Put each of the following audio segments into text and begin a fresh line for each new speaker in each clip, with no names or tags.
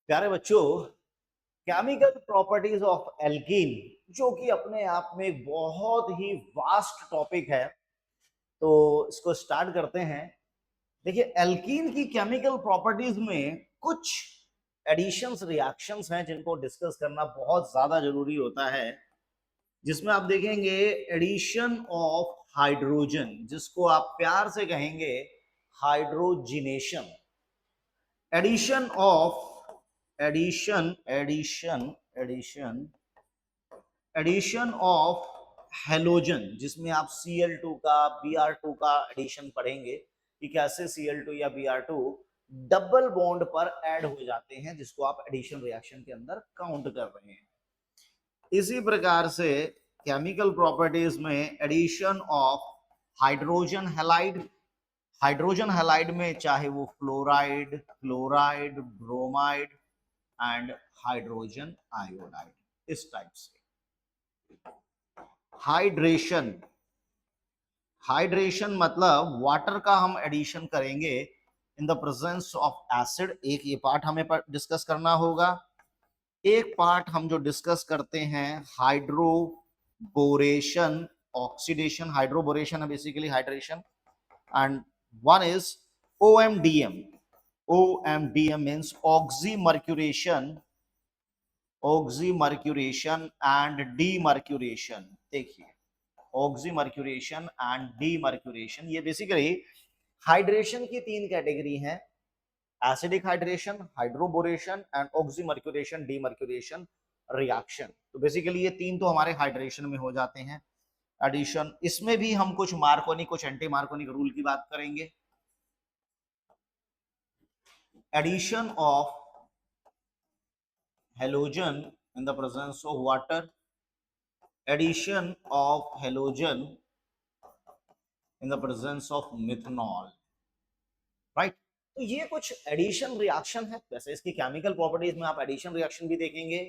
प्यारे बच्चों, chemical properties of alkene जो कि अपने आप में एक बहुत ही वास्ट टॉपिक है, तो इसको स्टार्ट करते हैं। देखिए, एल्कीन की केमिकल प्रॉपर्टीज में कुछ एडिशंस रिएक्शंस हैं जिनको डिस्कस करना बहुत ज्यादा जरूरी होता है, जिसमें आप देखेंगे एडिशन ऑफ हाइड्रोजन, जिसको आप प्यार से कहेंगे hydrogenation. Addition of addition addition addition addition of halogen, जिसमें आप Cl2 का Br2 का एडिशन पढ़ेंगे कि कैसे Cl2 या Br2 डबल बॉन्ड पर ऐड हो जाते हैं, जिसको आप एडिशन रिएक्शन के अंदर काउंट कर रहे हैं। इसी प्रकार से केमिकल प्रॉपर्टीज में addition of hydrogen halide, hydrogen halide में चाहे वो fluoride, chloride, bromide and hydrogen iodide, इस टाइप से। हाइड्रेशन, हाइड्रेशन मतलब वाटर का हम एडिशन करेंगे in the presence of acid. एक ये पार्ट हमें डिस्कस करना होगा। एक पार्ट हम जो डिस्कस करते हैं हाइड्रोबोरेशन, ऑक्सीडेशन, हाइड्रोबोरेशन है basically hydration, and one is OMDM। OMDM means oxymercuration, oxymercuration and demercuration. देखिए, ऑक्सीमर्क्यूरेशन एंड डीमर्क्यूरेशन, ये बेसिकली हाइड्रेशन की तीन कैटेगरी हैं: acidic hydration, hydroboration and oxymercuration demercuration reaction. तो बेसिकली ये तीन तो हमारे हाइड्रेशन में हो जाते हैं एडिशन। इसमें भी हम कुछ मार्कोनी, कुछ एंटी मार्कोनी रूल की बात करेंगे। Addition of halogen in the presence of water, addition of halogen in the presence of methanol, right? तो ये कुछ एडिशन रिएक्शन है। वैसे इसकी केमिकल प्रॉपर्टीज में आप एडिशन रिएक्शन भी देखेंगे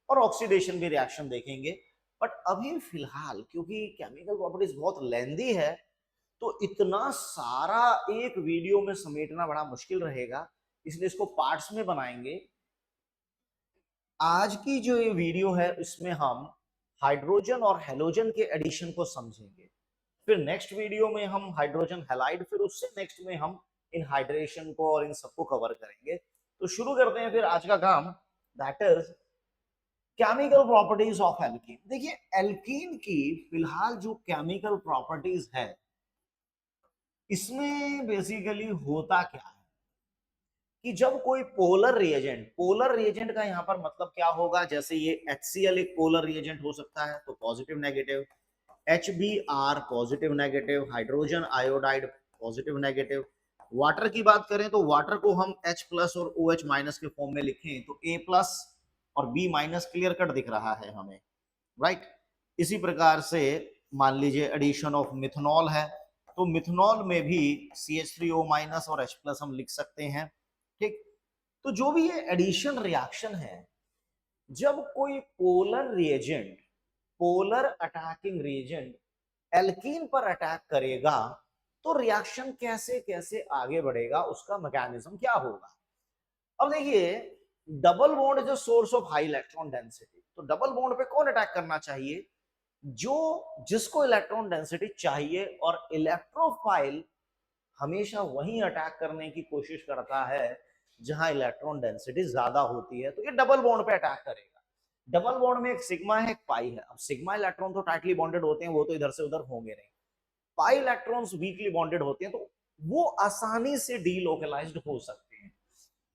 और ऑक्सीडेशन भी रिएक्शन देखेंगे, बट अभी फिलहाल क्योंकि केमिकल प्रॉपर्टीज बहुत लेंदी है, तो इतना सारा एक वीडियो में समेटना बड़ा मुश्किल रहेगा, इसलिए इसको पार्ट्स में बनाएंगे। आज की जो ये वीडियो है इसमें हम हाइड्रोजन और हेलोजन के एडिशन को समझेंगे, फिर नेक्स्ट वीडियो में हम हाइड्रोजन हैलाइड, फिर उससे नेक्स्ट में हम इन हाइड्रेशन को और इन सबको कवर करेंगे। तो शुरू करते हैं फिर आज का काम, that is chemical properties of alkene. देखिए, एल्कीन की फिलहाल जो केमिकल प्रॉपर्टीज है, इसमें बेसिकली होता क्या है कि जब कोई पोलर रिएजेंट, पोलर रिएजेंट का यहां पर मतलब क्या होगा, जैसे ये HCl एक पोलर रिएजेंट हो सकता है, तो positive negative, HBr positive negative, hydrogen iodide positive negative. Water की बात करें तो वाटर को हम H प्लस और OH माइनस के फॉर्म में लिखें तो A प्लस और B माइनस क्लियर कट दिख रहा है हमें, राइट। इसी प्रकार से मान लीजिए एडिशन ऑफ मिथनॉल है, तो मिथनॉल में भी CH3O माइनस और H प्लस हम लिख सकते हैं, ठीक। तो जो भी ये एडिशन रिएक्शन है, जब कोई polar reagent, polar attacking reagent alkene पर अटैक करेगा, तो रिएक्शन कैसे कैसे आगे बढ़ेगा, उसका मैकेनिज्म क्या होगा। अब देखिए, डबल बॉन्ड जो source of high electron density, तो डबल बॉन्ड पे कौन अटैक करना चाहिए, जो जिसको इलेक्ट्रॉन डेंसिटी चाहिए, और इलेक्ट्रोफाइल हमेशा वही अटैक करने की कोशिश करता है जहां इलेक्ट्रॉन डेंसिटी ज्यादा होती है, तो ये डबल बॉन्ड पे अटैक करेगा। डबल बॉन्ड में एक सिग्मा है, एक पाई है। अब सिग्मा इलेक्ट्रॉन तो टाइटली बॉन्डेड होते हैं, वो तो इधर से उधर होंगे नहीं। पाई इलेक्ट्रॉन्स वीकली बॉन्डेड होते हैं, तो वो आसानी से डीलोकलाइज्ड हो सकते हैं।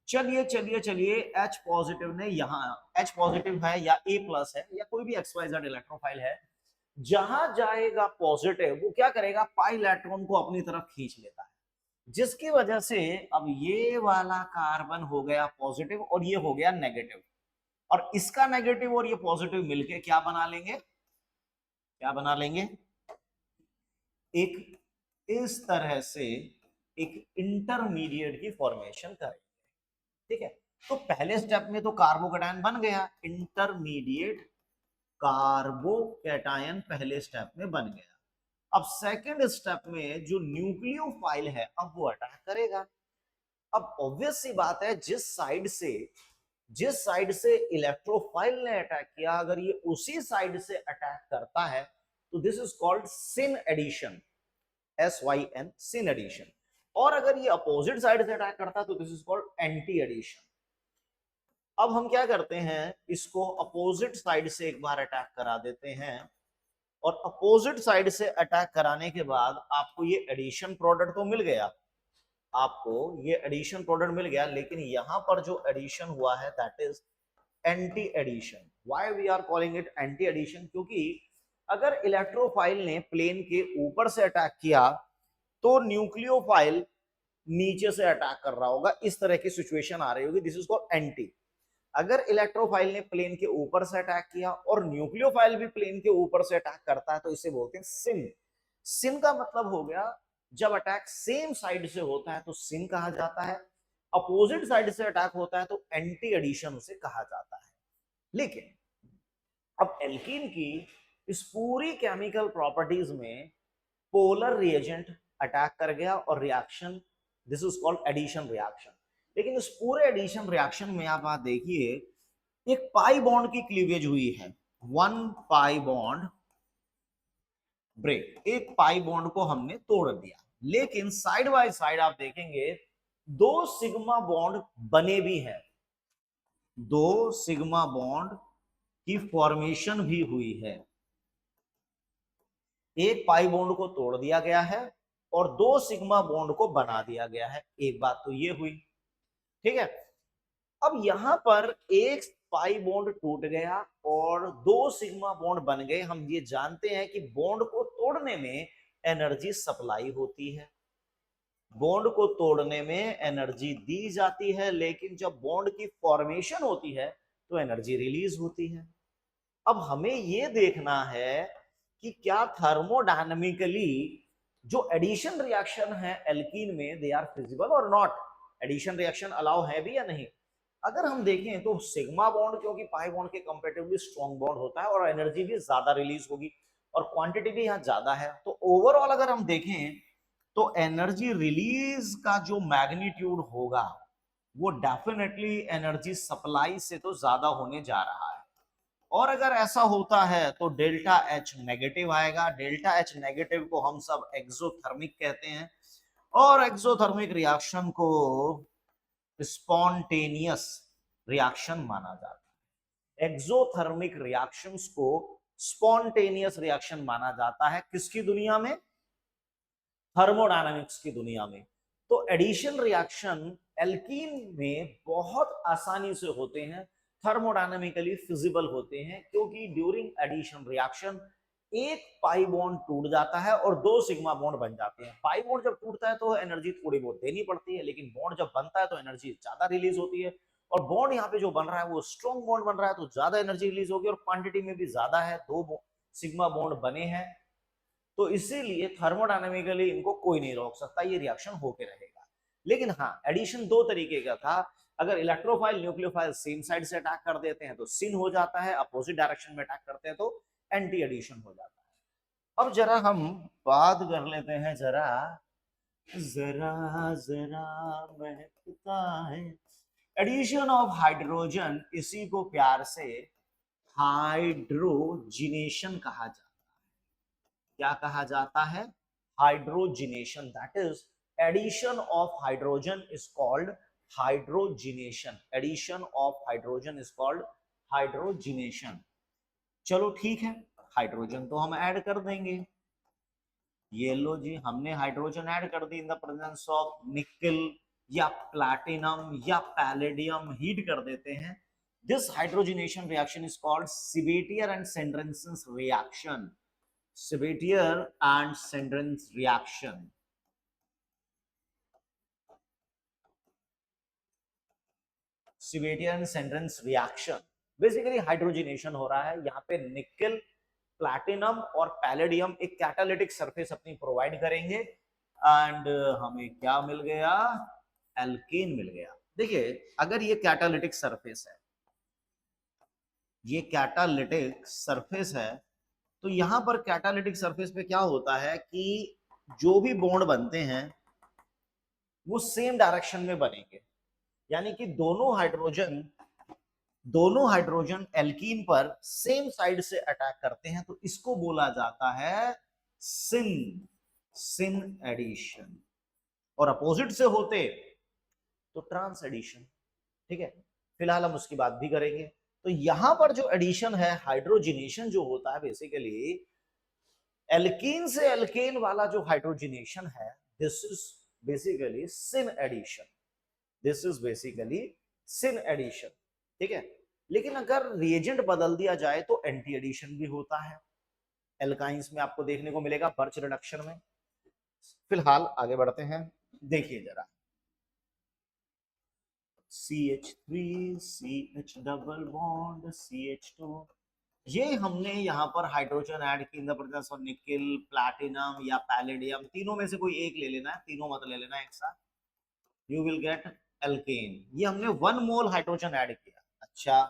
चलिए चलिए चलिए, H पॉजिटिव ने यहाँ, H पॉजिटिव है या A प्लस है या कोई भी XYZ इलेक्ट्रोफाइल है, जहां जाएगा पॉजिटिव, वो क्या करेगा, पाई इलेक्ट्रॉन को अपनी तरफ खींच लेता है, जिसकी वजह से अब ये वाला कार्बन हो गया पॉजिटिव और ये हो गया नेगेटिव, और इसका नेगेटिव और ये पॉजिटिव मिलके क्या बना लेंगे, क्या बना लेंगे, एक इस तरह से एक इंटरमीडिएट की फॉर्मेशन करेंगे, ठीक है। तो पहले स्टेप में तो कार्बोकैटायन बन गया, इंटरमीडिएट कार्बोकैटायन पहले स्टेप में बन गया। अब सेकंड स्टेप में जो न्यूक्लियोफाइल है, अब वो अटैक करेगा। अब ऑब्वियस सी बात है, जिस साइड से जिस साइड से इलेक्ट्रोफाइल ने अटैक किया, अगर ये उसी साइड से अटैक करता है तो this is called syn addition, SYN, syn addition. और अगर ये अपोजिट साइड से अटैक करता है तो this is called anti addition. अब हम क्या करते हैं, इसको अपोजिट साइड से एक बार अटैक करा देते हैं, और अपोजिट साइड से अटैक कराने के बाद आपको ये एडिशन प्रोडक्ट तो मिल गया, आपको ये एडिशन प्रोडक्ट मिल गया, लेकिन यहां पर जो एडिशन हुआ है that is anti addition. Why we are calling it anti addition? क्योंकि अगर इलेक्ट्रोफाइल ने प्लेन के ऊपर से अटैक किया तो न्यूक्लियोफाइल नीचे से अटैक कर रहा होगा, इस तरह की सिचुएशन आ रही होगी, दिस इज कॉल्ड एंटी। अगर इलेक्ट्रोफाइल ने प्लेन के ऊपर से अटैक किया और न्यूक्लियोफाइल भी प्लेन के ऊपर से अटैक करता है तो इसे बोलते हैं सिन। सिन का मतलब हो गया जब अटैक सेम साइड से होता है तो सिन कहा जाता है, अपोजिट साइड से अटैक होता है तो एंटी एडिशन उसे कहा जाता है। लेकिन अब एल्कीन की इस पूरी केमिकल प्रॉपर्टीज में पोलर रिएजेंट अटैक कर गया और reaction, this is called addition reaction. लेकिन इस पूरे एडिशन रिएक्शन में आप देखिए एक पाई बॉन्ड की क्लीवेज हुई है, 1 पाई बॉन्ड ब्रेक, एक पाई बॉन्ड को हमने तोड़ दिया। लेकिन साइड बाय साइड आप देखेंगे 2 सिग्मा बॉन्ड बने भी हैं, 2 सिग्मा बॉन्ड की फॉर्मेशन भी हुई है। एक पाई बॉन्ड को तोड़ दिया गया है और 2 सिग्मा बॉन्ड को बना दिया गया है, एक बात तो ये हुई, ठीक है। अब यहां पर एक पाई बॉन्ड टूट गया और 2 सिग्मा बॉन्ड बन गए। हम ये जानते हैं कि बॉन्ड को तोड़ने में एनर्जी सप्लाई होती है, बॉन्ड को तोड़ने में एनर्जी दी जाती है, लेकिन जब बॉन्ड की फॉर्मेशन होती है तो एनर्जी रिलीज होती है। अब हमें ये देखना है कि क्या थर्मोडायनेमिकली जो एडिशन रिएक्शन है एल्कीन में दे आर फिजिबल और नॉट, एडिशन रिएक्शन अलाउ है भी या नहीं। अगर हम देखें तो सिग्मा बॉन्ड क्योंकि पाई बॉन्ड के कंपैरेटिवली स्ट्रॉन्ग बॉन्ड होता है और एनर्जी भी ज्यादा रिलीज होगी और क्वांटिटी भी यहाँ ज्यादा है, तो ओवरऑल अगर हम देखें तो एनर्जी रिलीज का जो मैग्नीट्यूड होगा वो डेफिनेटली एनर्जी सप्लाई से तो ज्यादा होने जा रहा है। और अगर ऐसा होता है तो डेल्टा एच नेगेटिव आएगा। डेल्टा एच नेगेटिव को हम सब एक्सोथर्मिक कहते हैं और एक्सोथर्मिक रिएक्शन को स्पॉन्टेनियस रिएक्शन माना जाता है। एक्सोथर्मिक रिएक्शंस को स्पॉन्टेनियस रिएक्शन माना जाता है किसकी दुनिया में? थर्मोडायनामिक्स की दुनिया में। तो एडिशन रिएक्शन एल्कीन में बहुत आसानी से होते हैं, थर्मोडायनामिकली फिजिबल होते हैं, क्योंकि ड्यूरिंग एडिशन रिएक्शन एक पाई बॉन्ड टूट जाता है और 2 सिग्मा बॉन्ड बन जाते हैं। पाई बॉन्ड जब टूटता है तो एनर्जी थोड़ी बहुत देनी पड़ती है, लेकिन बॉन्ड जब बनता है तो एनर्जी ज्यादा रिलीज होती है। और बॉन्ड यहाँ पे जो बन रहा है वो स्ट्रॉन्ग बॉन्ड बन रहा है तो ज्यादा एनर्जी रिलीज होगी और क्वांटिटी में भी ज्यादा है, 2 सिग्मा बॉन्ड बने हैं, तो इसीलिए थर्मोडायनेमिकली इनको कोई नहीं रोक सकता, ये रिएक्शन होके रहेगा। लेकिन हाँ, एडिशन 2 तरीके का था। अगर इलेक्ट्रोफाइल न्यूक्लियोफाइल सेम साइड से अटैक कर देते हैं तो सिन हो जाता है, अपोजिट डायरेक्शन में अटैक करते हैं तो एंटी एडिशन हो जाता है। अब जरा हम बात कर लेते हैं, जरा जरा जरा महकता है एडिशन ऑफ हाइड्रोजन, इसी को प्यार से हाइड्रोजिनेशन कहा जाता है। क्या कहा जाता है? Hydrogenation, that is addition of hydrogen is called hydrogenation. Addition of hydrogen is called hydrogenation. चलो ठीक है, हाइड्रोजन तो हम ऐड कर देंगे। ये लो जी, हमने हाइड्रोजन ऐड कर दी in the presence of nickel या प्लैटिनम या पैलेडियम, हीट कर देते हैं। This hydrogenation reaction is called Sabatier and Senderens reaction. Sabatier and Sandrins reaction. Sabatier and Sandrins reaction basically hydrogenation हो रहा है। यहाँ पे निकल, प्लैटिनम और पैलेडियम एक कैटालिटिक सरफेस अपनी प्रोवाइड करेंगे एंड हमें क्या मिल गया? एल्कीन मिल गया। देखिए, अगर ये कैटालिटिक सरफेस है, ये कैटालिटिक सरफेस है, तो यहां पर कैटालिटिक सरफेस पे क्या होता है कि जो भी बॉन्ड बनते हैं वो सेम डायरेक्शन में बनेंगे, यानी कि दोनों हाइड्रोजन दोनों हाइड्रोजन एल्कीन पर सेम साइड से अटैक करते हैं तो इसको बोला जाता है सिन सिन एडिशन, और अपोजिट से होते तो ट्रांस एडिशन। ठीक है, फिलहाल हम उसकी बात भी करेंगे। तो यहां पर जो एडिशन है, हाइड्रोजिनेशन जो होता है बेसिकली एल्कीन से एल्केन वाला जो हाइड्रोजिनेशन है, this is basically syn addition, this is basically syn addition. ठीक है, लेकिन अगर रिएजेंट बदल दिया जाए तो एंटी एडिशन भी होता है, एल्काइंस में आपको देखने को मिलेगा, बर्च रिडक्शन में। फिलहाल आगे बढ़ते हैं, देखिए जरा CH3 CH double bond CH2, ये हमने यहाँ पर हाइड्रोजन ऐड की इन the presence of nickel, platinum या पैलेडियम, तीनों में से कोई एक ले लेना है, तीनों मत ले लेना एक साथ, यू विल गेट एल्केन। ये हमने 1 मोल हाइड्रोजन ऐड किया। अच्छा,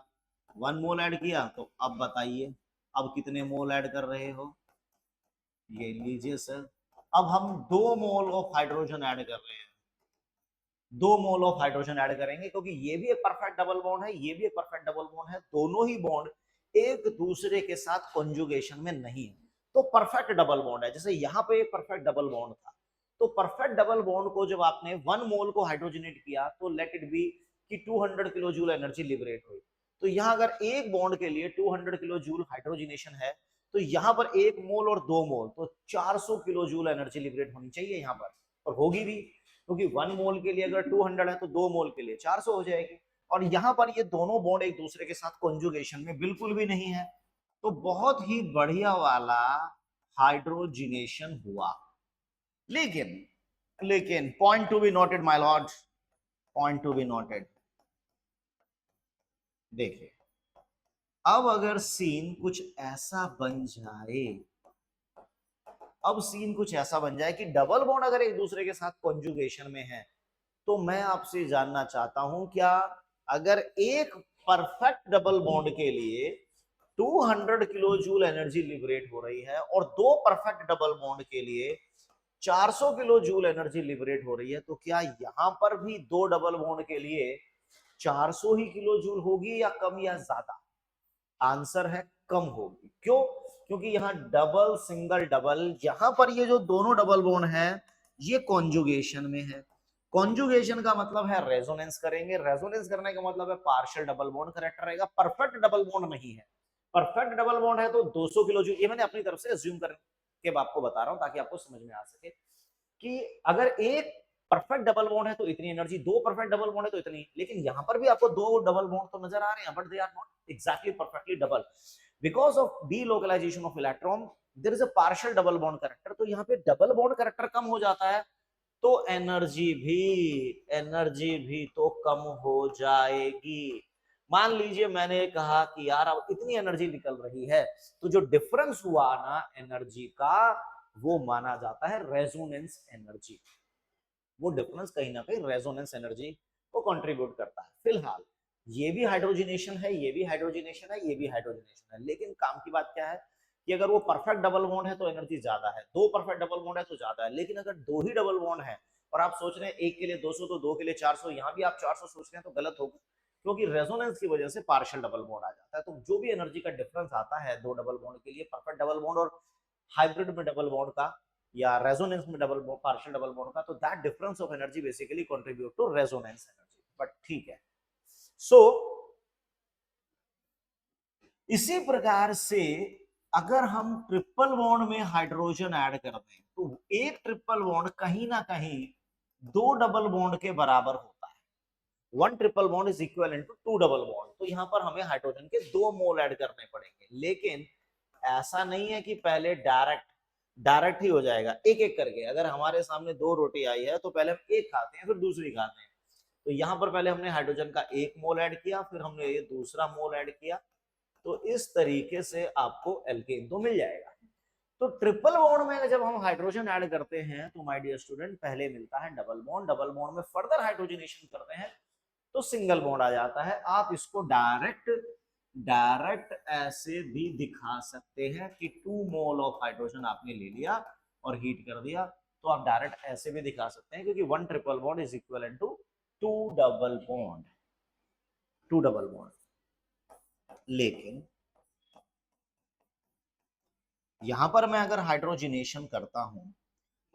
1 मोल ऐड किया, तो अब बताइए अब कितने मोल ऐड कर रहे हो, ये लीजिए सर, अब हम 2 मोल ऑफ हाइड्रोजन ऐड कर रहे हैं, 2 मोल ऑफ हाइड्रोजन ऐड करेंगे, क्योंकि ये भी एक परफेक्ट डबल बॉन्ड है, ये भी एक परफेक्ट डबल बॉन्ड है, दोनों ही बॉन्ड एक दूसरे के साथ कॉन्जुगेशन में नहीं है, तो परफेक्ट डबल बॉन्ड है। जैसे यहाँ पे एक परफेक्ट डबल बॉन्ड था, तो परफेक्ट डबल बॉन्ड को जब आपने 1 मोल को हाइड्रोजनेट किया तो लेट इट बी कि 200 किलो जूल एनर्जी लिबरेट हुई। तो यहाँ अगर एक बॉन्ड के लिए 200 किलो जूल हाइड्रोजिनेशन है, तो यहाँ पर 1 मोल और 2 मोल तो 400 किलो जूल एनर्जी लिबरेट होनी चाहिए यहाँ पर, और होगी भी, क्योंकि 1 मोल के लिए अगर 200 है तो 2 मोल के लिए 400 हो जाएगी। और यहां पर ये दोनों बॉन्ड एक दूसरे के साथ कॉन्जुगेशन में बिल्कुल भी नहीं है, तो बहुत ही बढ़िया वाला हाइड्रोजिनेशन हुआ। लेकिन लेकिन point to be noted my Lord, point to be noted, देखिए अब अगर सीन कुछ ऐसा बन जाए, अब सीन कुछ ऐसा बन जाए कि डबल बॉन्ड अगर एक दूसरे के साथ कॉन्जुगेशन में है, तो मैं आपसे जानना चाहता हूं क्या अगर एक परफेक्ट डबल बॉन्ड के लिए 200 किलो जूल एनर्जी लिबरेट हो रही है और दो परफेक्ट डबल बॉन्ड के लिए 400 किलो जूल एनर्जी लिबरेट हो रही है, तो क्या यहां पर भी दो डबल बॉन्ड के लिए 400 ही किलो जूल होगी या कम या ज्यादा? आंसर है कम होगी। क्यों? क्योंकि यहाँ डबल सिंगल डबल, यहां पर ये जो दोनों डबल बॉन्ड है ये कॉन्जुगेशन में है। कॉन्जुगेशन का मतलब है रेजोनेंस करेंगे, रेजोनेंस करने का मतलब है पार्शियल डबल बॉन्ड करेक्ट रहेगा, परफेक्ट डबल बॉन्ड नहीं है। परफेक्ट डबल बॉन्ड है तो 200 किलो जूल, ये मैंने अपनी तरफ से अज्यूम करके आपको बता रहा हूं ताकि आपको समझ में आ सके कि अगर एक परफेक्ट डबल बॉन्ड है तो इतनी एनर्जी, दो परफेक्ट डबल बॉन्ड है तो इतनी, लेकिन यहां पर भी आपको दो डबल बॉन्ड तो नजर आ रहे हैं, but they are not exactly perfectly double because of delocalisation of electron, there is a partial double bond character, तो यहाँ पे डबल बॉन्ड कैरेक्टर कम हो जाता है, तो एनर्जी भी तो कम हो जाएगी। मान लीजिए मैंने कहा कि यार अब इतनी एनर्जी निकल रही है, तो जो डिफरेंस हुआ ना एनर्जी का, वो माना जाता है रेजोनेंस एनर्जी। वो डिफरेंस कहीं ना कहीं रेजोनेंस एनर्जी को कंट्रीब्यूट करता है। फिलहाल ये भी हाइड्रोजिनेशन है, ये भी हाइड्रोजिनेशन है, ये भी हाइड्रोजिनेशन है, लेकिन काम की बात क्या है कि अगर वो परफेक्ट डबल बॉन्ड है तो एनर्जी ज्यादा है, दो परफेक्ट डबल बॉन्ड है तो ज्यादा है, लेकिन अगर दो ही डबल बॉन्ड है और आप सोच रहे हैं एक के लिए 200 तो दो के लिए 400, यहां भी आप 400 सोच रहे हैं तो गलत होगा, क्योंकि रेजोनेंस की वजह से पार्शियल डबल बॉन्ड आ जाता है। तो जो भी एनर्जी का डिफरेंस आता है दो डबल बॉन्ड के लिए, परफेक्ट डबल बॉन्ड और हाइब्रिड में डबल बॉन्ड का या रेजोनेंस में डबल पार्शियल डबल बॉन्ड का, तो that difference of energy basically contribute to resonance energy. But ठीक है, सो इसी प्रकार से अगर हम ट्रिपल बॉन्ड में हाइड्रोजन ऐड कर दें तो एक ट्रिपल बॉन्ड कहीं ना कहीं दो डबल बॉन्ड के बराबर होता है। One triple bond is equal to two double bond, तो यहां पर हमें हाइड्रोजन के दो मोल ऐड करने पड़ेंगे, लेकिन ऐसा नहीं है कि पहले डायरेक्ट डायरेक्ट ही हो जाएगा, एक एक करके। अगर हमारे सामने दो रोटी आई है तो पहले हम एक खाते हैं फिर दूसरी खाते हैं, तो यहां पर पहले हमने हाइड्रोजन का एक मोल ऐड किया, फिर हमने ये दूसरा मोल ऐड किया, तो इस तरीके से आपको एल्केन तो मिल जाएगा। तो ट्रिपल बॉन्ड में जब हम हाइड्रोजन ऐड करते हैं तो माय डियर स्टूडेंट पहले मिलता है डबल बॉन्ड, डबल बॉन्ड में फर्दर हाइड्रोजनेशन करते हैं तो सिंगल बॉन्ड आ जाता है। आप इसको डायरेक्ट डायरेक्ट ऐसे भी दिखा सकते हैं कि 2 मोल ऑफ हाइड्रोजन आपने ले लिया और हीट कर दिया, तो आप डायरेक्ट ऐसे भी दिखा सकते हैं, क्योंकि one triple bond is equal to two double bond, two double bond. लेकिन यहां पर मैं अगर हाइड्रोजिनेशन करता हूं,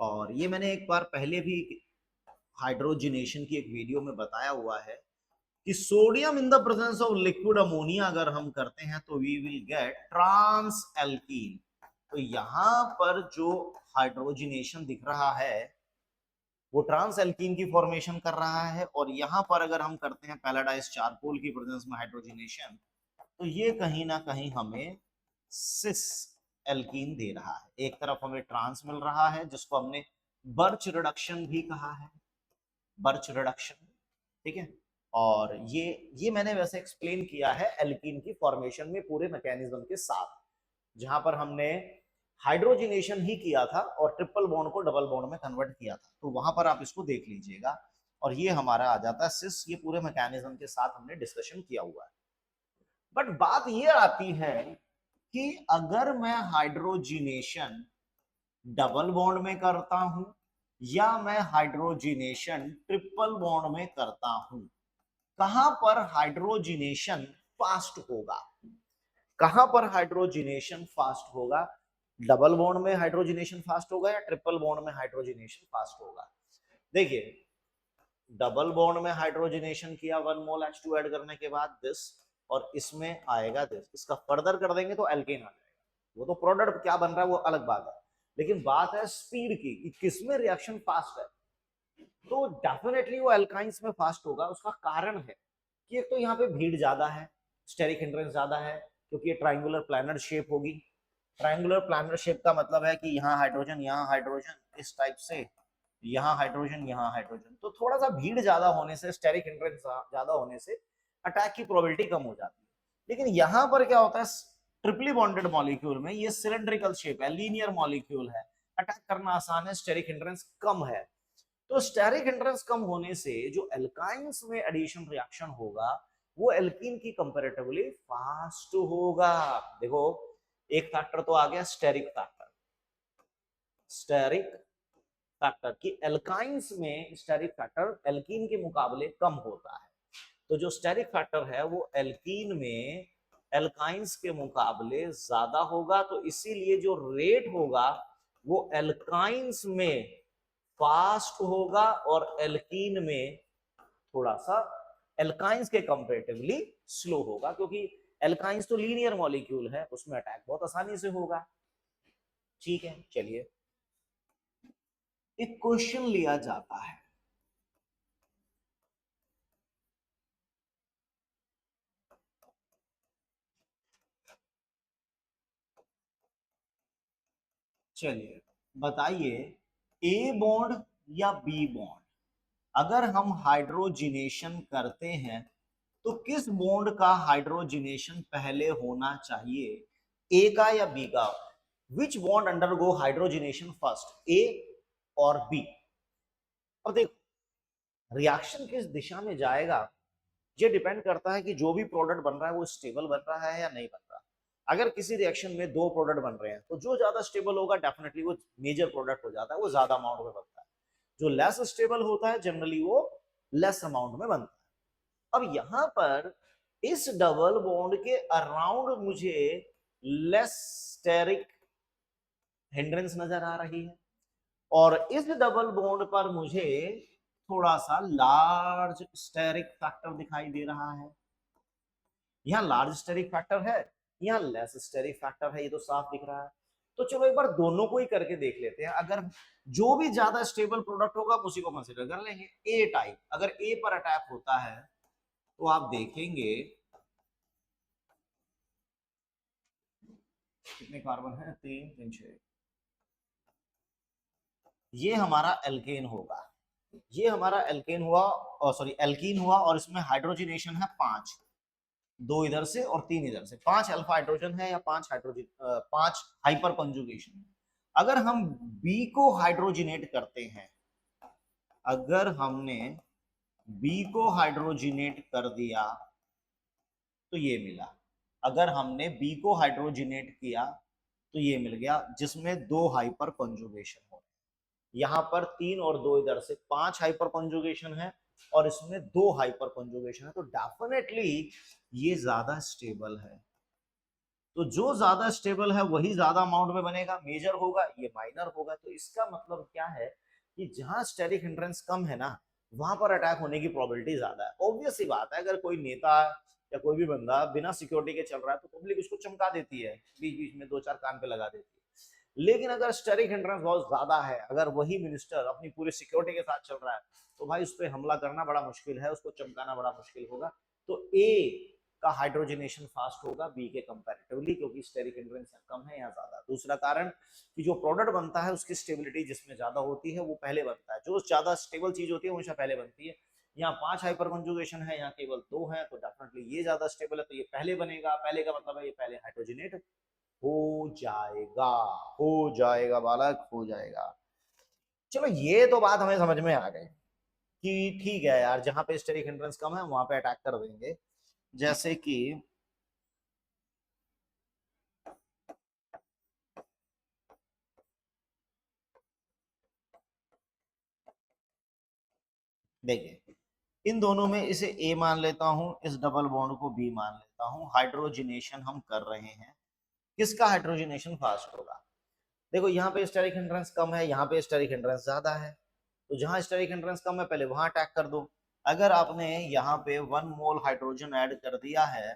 और ये मैंने एक बार पहले भी हाइड्रोजिनेशन की एक वीडियो में बताया हुआ है कि sodium in the presence of liquid ammonia अगर हम करते हैं तो we will get trans alkene. तो यहां पर जो हाइड्रोजिनेशन दिख रहा है वो ट्रांस एल्कीन की फॉर्मेशन कर रहा है, और यहां पर अगर हम करते हैं पैराडाइज चारकोल की प्रेजेंस में हाइड्रोजिनेशन, तो ये कहीं ना कहीं हमें सिस एल्कीन दे रहा है। एक तरफ हमें ट्रांस मिल रहा है जिसको हमने बर्च रिडक्शन भी कहा है, बर्च रिडक्शन, ठीक है। और ये मैंने वैसे एक्सप्लेन किया है एल्कीन की फॉर्मेशन में पूरे मैकेनिज्म के साथ, जहां पर हमने हाइड्रोजिनेशन ही किया था और ट्रिपल बॉन्ड को डबल बॉन्ड में कन्वर्ट किया था, तो वहां पर आप इसको देख लीजिएगा। और ये हमारा आ जाता है सिस, ये पूरे मैकेनिज्म के साथ हमने डिस्कशन किया हुआ है। बट बात ये आती है कि अगर मैं हाइड्रोजिनेशन डबल बॉन्ड में करता हूं या मैं हाइड्रोजिनेशन ट्रिपल बॉन्ड में करता हूं, कहां पर हाइड्रोजिनेशन फास्ट होगा, कहां पर हाइड्रोजिनेशन फास्ट होगा? डबल बॉन्ड में हाइड्रोजिनेशन फास्ट होगा या ट्रिपल बॉन्ड में हाइड्रोजिनेशन फास्ट होगा? देखिए, डबल बॉन्ड में हाइड्रोजिनेशन किया 1 मोल H2 ऐड करने के बाद दिस, और इसमें आएगा दिस, इसका फर्दर कर देंगे तो एल्केन आ जाएगा। वो तो प्रोडक्ट क्या बन रहा है वो अलग बात है, लेकिन बात है स्पीड की, किसमें रिएक्शन फास्ट है। तो डेफिनेटली वो एल्काइंस में फास्ट होगा। उसका कारण है कि एक तो यहाँ पे भीड़ ज्यादा है, स्टेरिक हिंड्रेंस ज्यादा है, क्योंकि ये ट्रायंगुलर प्लैनर शेप होगी। ट्रायंगुलर प्लैनर शेप का मतलब है कि यहाँ हाइड्रोजन, यहाँ हाइड्रोजन, इस टाइप से, यहाँ हाइड्रोजन, यहाँ हाइड्रोजन, तो थोड़ा सा भीड़ ज्यादा होने से, स्टेरिक हिंड्रेंस ज्यादा होने से अटैक की प्रोबेबिलिटी कम हो जाती है। लेकिन यहाँ पर क्या होता है, ट्रिपली बॉन्डेड मॉलिक्यूल में ये सिलेंड्रिकल शेप है, लीनियर मॉलिक्यूल है, अटैक करना आसान है, स्टेरिक हिंड्रेंस कम है। तो स्टेरिक हिंड्रेंस कम होने से जो एल्काइंस में एडिशन रिएक्शन होगा वो एल्कीन की कंपैरेटिवली फास्ट होगा। देखो, एक फैक्टर तो आ गया स्टेरिक फैक्टर, स्टेरिक फैक्टर की एल्काइंस में स्टेरिक फैक्टर एल्कीन के मुकाबले कम होता है। तो जो स्टेरिक फैक्टर है वो एल्कीन में एल्काइंस के मुकाबले ज्यादा होगा, तो इसीलिए जो रेट होगा वो एल्काइंस में फास्ट होगा और एल्कीन में थोड़ा सा एल्काइंस के कंपैरेटिवली स्लो होगा, क्योंकि एल्काइंस तो लीनियर मॉलिक्यूल है, उसमें अटैक बहुत आसानी से होगा। ठीक है, चलिए एक क्वेश्चन लिया जाता है। चलिए बताइए, ए बॉन्ड या बी बॉन्ड अगर हम हाइड्रोजिनेशन करते हैं तो किस बॉन्ड का हाइड्रोजिनेशन पहले होना चाहिए, ए का या बी का? Which bond undergo hydrogenation first, A और बी? अब देखो, रिएक्शन किस दिशा में जाएगा ये डिपेंड करता है कि जो भी प्रोडक्ट बन रहा है वो स्टेबल बन रहा है या नहीं बन रहा। अगर किसी रिएक्शन में दो प्रोडक्ट बन रहे हैं तो जो ज्यादा स्टेबल होगा डेफिनेटली वो मेजर प्रोडक्ट हो जाता है, वो ज्यादा अमाउंट में बनता है। जो लेस स्टेबल होता है जनरली वो लेस अमाउंट में बनता है। अब यहां पर इस डबल बॉन्ड के अराउंड मुझे लेस स्टेरिक हिंड्रेंस नजर आ रही है, और इस डबल बॉन्ड पर मुझे थोड़ा सा लार्ज स्टेरिक फैक्टर दिखाई दे रहा है। यहाँ लार्ज स्टेरिक फैक्टर है, यहाँ लेस स्टेरिक फैक्टर है, ये तो साफ दिख रहा है। तो चलो एक बार दोनों को ही करके देख लेते हैं। अगर जो भी ज्यादा स्टेबल प्रोडक्ट होगा उसी को कंसीडर कर लेंगे। ए टाइप, अगर ए पर अटैक होता है तो आप देखेंगे कितने कार्बन है, 3 3 6, ये हमारा एल्केन होगा, ये हमारा एल्केन हुआ, सॉरी एल्कीन हुआ, और इसमें हाइड्रोजनेशन है 5, 2 इधर से और 3 इधर से, 5 अल्फा हाइड्रोजन है या 5 हाइड्रोजन, 5 हाइपर कंजुगेशन है। अगर हम बी को हाइड्रोजिनेट करते हैं, अगर हमने बी को हाइड्रोजिनेट कर दिया तो ये मिला। अगर हमने बी को हाइड्रोजिनेट किया तो ये मिल गया, जिसमें 2 हाइपर कंजुगेशन हो। यहाँ पर 3 और 2 इधर से 5 हाइपर कंजुगेशन है, और इसमें 2 हाइपर कंजुगेशन है, तो डेफिनेटली ये ज्यादा स्टेबल है। तो जो ज्यादा स्टेबल है वही ज्यादा अमाउंट में बनेगा, मेजर होगा, ये माइनर होगा। तो इसका मतलब क्या है कि जहां स्टेरिक हिंड्रेंस कम है ना, वहां पर अटैक होने की प्रोबेबिलिटी ज्यादा है। ऑब्वियस सी बात है, अगर कोई नेता या कोई भी बंदा बिना सिक्योरिटी के चल रहा है तो पब्लिक उसको चमका देती है, बीच बीच में 2-4 कान पे लगा देती है। लेकिन अगर स्टेरिक हिंड्रेंस बहुत ज्यादा है, अगर वही मिनिस्टर अपनी पूरी सिक्योरिटी के साथ चल रहा है, तो भाई उस पर हमला करना बड़ा मुश्किल है, उसको चमकाना बड़ा मुश्किल होगा। तो ए का हाइड्रोजनेशन फास्ट होगा बी के कंपैरेटिवली, क्योंकि स्टेरिक हिंड्रेंस कम है या ज्यादा। दूसरा कारण कि जो प्रोडक्ट बनता है उसकी स्टेबिलिटी जिसमें ज्यादा होती है वो पहले बनता है, जो ज्यादा स्टेबल चीज होती है हमेशा पहले बनती है। यहाँ 5 हाइपर कंजुगेशन है, यहाँ केवल 2 है, तो डेफिनेटली ये ज्यादा स्टेबल है, तो ये पहले बनेगा। पहले का मतलब है ये पहले हाइड्रोजनेट हो जाएगा। हो जाएगा बालक, हो जाएगा। चलो ये तो बात हमें समझ में आ गई कि ठीक है यार, जहां पे स्टेरिक हिंड्रेंस कम है वहां पे अटैक कर देंगे। जैसे कि देखिए, इन दोनों में इसे ए मान लेता हूं, इस डबल बॉन्ड को बी मान लेता हूं। हाइड्रोजनेशन हम कर रहे हैं, किसका हाइड्रोजनेशन फास्ट होगा? देखो यहाँ पे स्टेरिक हिंड्रेंस कम है, यहाँ पे स्टेरिक हिंड्रेंस ज्यादा है, तो जहां स्टेरिक हिंड्रेंस कम है पहले वहां अटैक कर दो। अगर आपने यहाँ पे 1 मोल हाइड्रोजन ऐड कर दिया है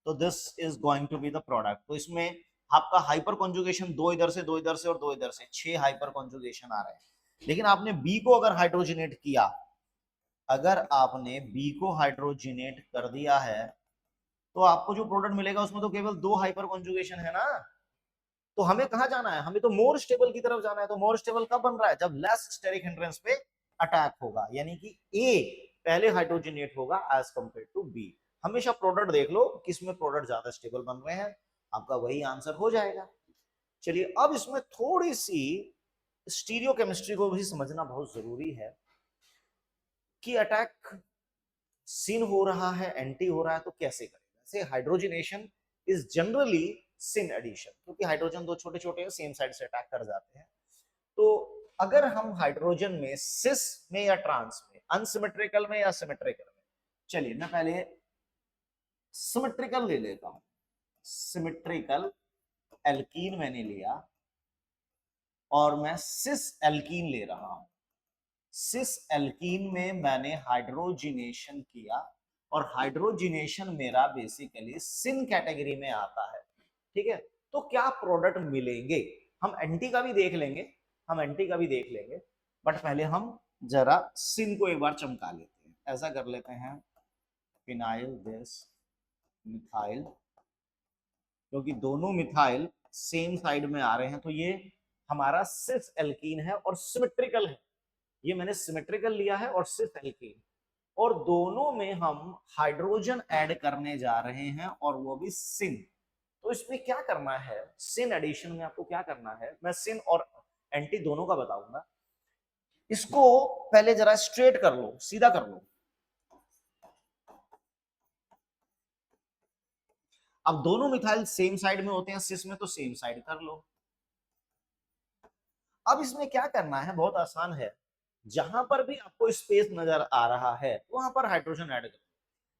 तो this is going to be the product. तो इसमें आपका हाइपर कॉन्जुगेशन 2 इधर से, 2 इधर से और 2 इधर से, 6 हाइपर कॉन्जुगेशन आ रहे हैं। लेकिन आपने बी को अगर हाइड्रोजनेट किया, अगर आपने बी को हाइड्रोजनेट कर दिया है, तो आपको जो प्रोडक्ट मिलेगा उसमें तो केवल 2 हाइपर कॉन्जुगेशन है ना। तो हमें कहां जाना है? हमें तो मोर स्टेबल की तरफ जाना है। तो मोर स्टेबल कब बन रहा है? जब लेस स्टेरिक हिंड्रेंस पे अटैक होगा, यानी कि ए पहले हाइड्रोजनेट होगा एज कंपेयर टू बी। हमेशा प्रोडक्ट देख लो किसमें प्रोडक्ट ज्यादा स्टेबल बन रहे हैं, आपका वही आंसर हो जाएगा। चलिए, अब इसमें थोड़ी सी स्टीरियो केमिस्ट्री को भी समझना बहुत जरूरी है कि अटैक सिन हो रहा है, एंटी हो रहा है, तो कैसे करेगा। से hydrogenation is generally syn addition, क्योंकि हाइड्रोजन दो छोटे छोटे हैं, सेम साइड से अटैक कर जाते हैं। तो अगर हम हाइड्रोजन में सिस में या ट्रांस में, अनसिमेट्रिकल में या सिमेट्रिकल में, चलिए मैं पहले सिमेट्रिकल ले लेता हूं। सिमेट्रिकल एल्कीन मैंने लिया और मैं सिस एल्कीन ले रहा हूं। सिस एल्कीन में मैंने हाइड्रोजिनेशन किया और हाइड्रोजिनेशन मेरा बेसिकली सिन कैटेगरी में आता है। ठीक है, तो क्या प्रोडक्ट मिलेंगे? हम एंटी का भी देख लेंगे, हम एंटी का भी देख लेंगे, बट पहले हम जरा सिन को एक बार चमका लेते हैं। ऐसा कर लेते हैं, फिनाइल दिस मिथाइल, क्योंकि दोनों मिथाइल सेम साइड में आ रहे हैं, तो ये हमारा सिस एल्कीन है और सिमेट्रिकल है। ये मैंने सिमेट्रिकल लिया है और सिस एल्कीन, और दोनों में हम हाइड्रोजन ऐड करने जा रहे हैं और वो भी सिन। तो इसमें क्या करना है, सिन एडिशन में आपको क्या करना है, मैं सिन और एंटी दोनों का बताऊंगा। इसको पहले जरा स्ट्रेट कर लो, सीधा कर लो। अब दोनों मिथाइल सेम साइड में होते हैं, सिस में तो सेम साइड कर लो। अब इसमें क्या करना है, बहुत आसान है। जहां पर भी आपको स्पेस नजर आ रहा है वहां पर हाइड्रोजन ऐड कर,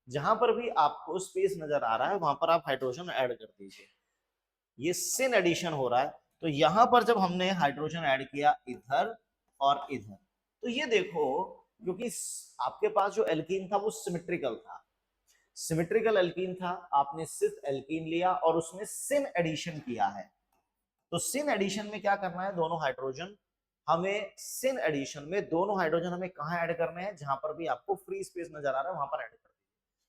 जहां पर भी आपको स्पेस नजर आ रहा है वहां पर आप हाइड्रोजन ऐड कर दीजिए। ये सिन एडिशन हो रहा है, तो यहां पर जब हमने हाइड्रोजन ऐड किया इधर और इधर, तो ये देखो, क्योंकि आपके पास जो एल्कीन था वो सिमेट्रिकल था, सिमेट्रिकल एल्कीन था, आपने सिस एल्कीन लिया और उसमें सिन एडिशन किया है। तो सिन एडिशन में क्या करना है, दोनों हाइड्रोजन हमें, सिन एडिशन में दोनों हाइड्रोजन हमें कहां ऐड करने हैं, जहां पर भी आपको फ्री स्पेस नजर आ रहा है वहां पर ऐड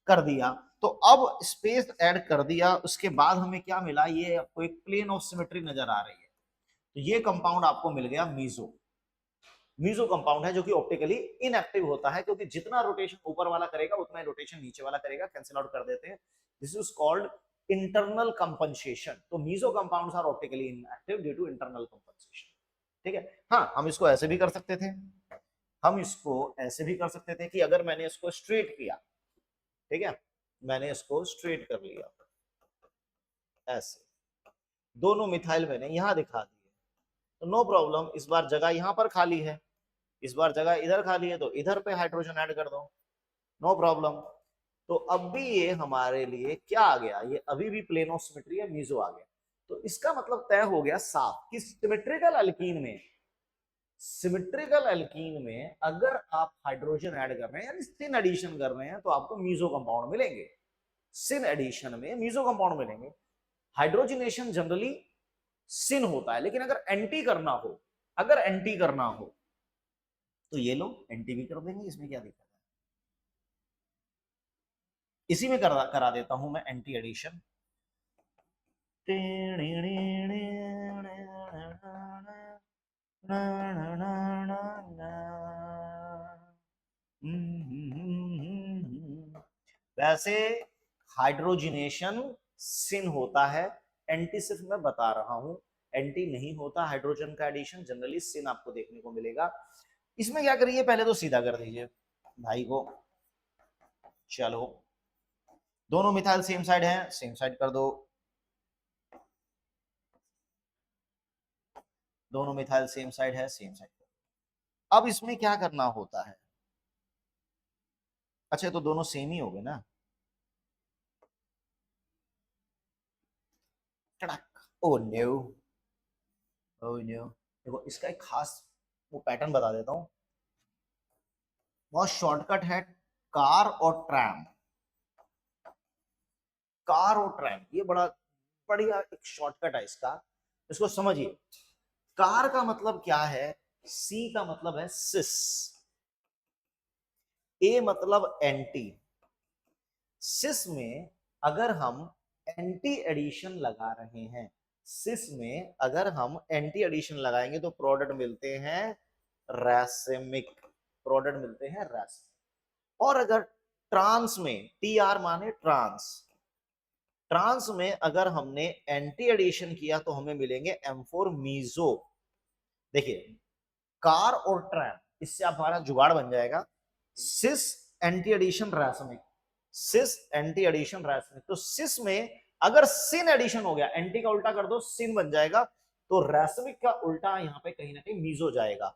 कर दिया। तो अब स्पेस ऐड कर दिया, उसके बाद हमें क्या मिला, ये आपको एक प्लेन ऑफ सिमेट्री नजर आ रही है। तो ये कंपाउंड आपको मिल गया मीजो। मीजो कंपाउंड है जो कि ऑप्टिकली इनएक्टिव होता है, क्योंकि जितना रोटेशन ऊपर वाला करेगा उतना ही रोटेशन नीचे वाला करेगा, कैंसिल आउट कर देते हैं। This is called internal compensation. तो meso compounds are optically inactive due to internal compensation. ठीक है, हाँ हम इसको ऐसे भी कर सकते थे, हम इसको ऐसे भी कर सकते थे कि अगर मैंने इसको स्ट्रेट किया, ठीक है, मैंने इसको स्ट्रेट कर लिया ऐसे, दोनों मिथाइल मैंने यहां दिखा दिए, तो नो प्रॉब्लम, इस बार जगह यहां पर खाली है, इस बार जगह इधर खाली है तो इधर पे हाइड्रोजन ऐड कर दो, नो प्रॉब्लम। तो अब भी ये हमारे लिए क्या आ गया, ये अभी भी प्लेन ऑफ सिमेट्री है, मीजो आ गया। तो इसका मतलब तय हो गया साफ कि सिमेट्रिकल एल्कीन में अगर आप हाइड्रोजन ऐड कर रहे हैं यानी सिन एडिशन कर रहे हैं तो आपको मीजो कंपाउंड मिलेंगे, सिन एडिशन में मीजो कंपाउंड मिलेंगे। हाइड्रोजनेशन जनरली सिन होता है, लेकिन अगर एंटी करना हो तो ये लोग एंटी भी कर देंगे, इसमें क्या दिक्कत है। इसी में करा देता हूं मैं एंटी एडिशन। वैसे हाइड्रोजनेशन सिन होता है, एंटी सिर्फ मैं बता रहा हूं, एंटी नहीं होता हाइड्रोजन का एडिशन, जनरली सिन आपको देखने को मिलेगा। इसमें क्या करिए, पहले तो सीधा कर दीजिए भाई को, चलो दोनों मिथाइल सेम साइड है, सेम साइड कर दो, दोनों मिथाइल सेम साइड है, सेम साइड कर दो। अब इसमें क्या करना होता है, अच्छा तो दोनों सेम ही हो गए ना, ओ नो, ओ नो। देखो इसका एक खास वो पैटर्न बता देता हूं, बहुत शॉर्टकट है, कार और ट्रैम, कार और ट्रैम, ये बड़ा बढ़िया एक शॉर्टकट है इसका, इसको समझिए। कार का मतलब क्या है, सी का मतलब है सिस, ए मतलब एंटी, सिस में अगर हम एंटी एडिशन लगा रहे हैं, सिस में अगर हम एंटी एडिशन लगाएंगे तो प्रोडक्ट मिलते हैं रैसेमिक, प्रोडक्ट मिलते हैं रैसेमिक। और अगर ट्रांस में, टी आर माने ट्रांस, ट्रांस में अगर हमने एंटी एडिशन किया तो हमें मिलेंगे M4 मीजो। देखिए कार और ट्रैम, इससे हमारा जुगाड़ बन जाएगा सिस एंटी एडिशन रैसमिक, सिस एंटी एडिशन रैसमिक। तो सिस में अगर सिन एडिशन हो गया, एंटी का उल्टा कर दो सिन बन जाएगा, तो रैसमिक का उल्टा यहां पे कहीं ना कहीं मीजो जाएगा।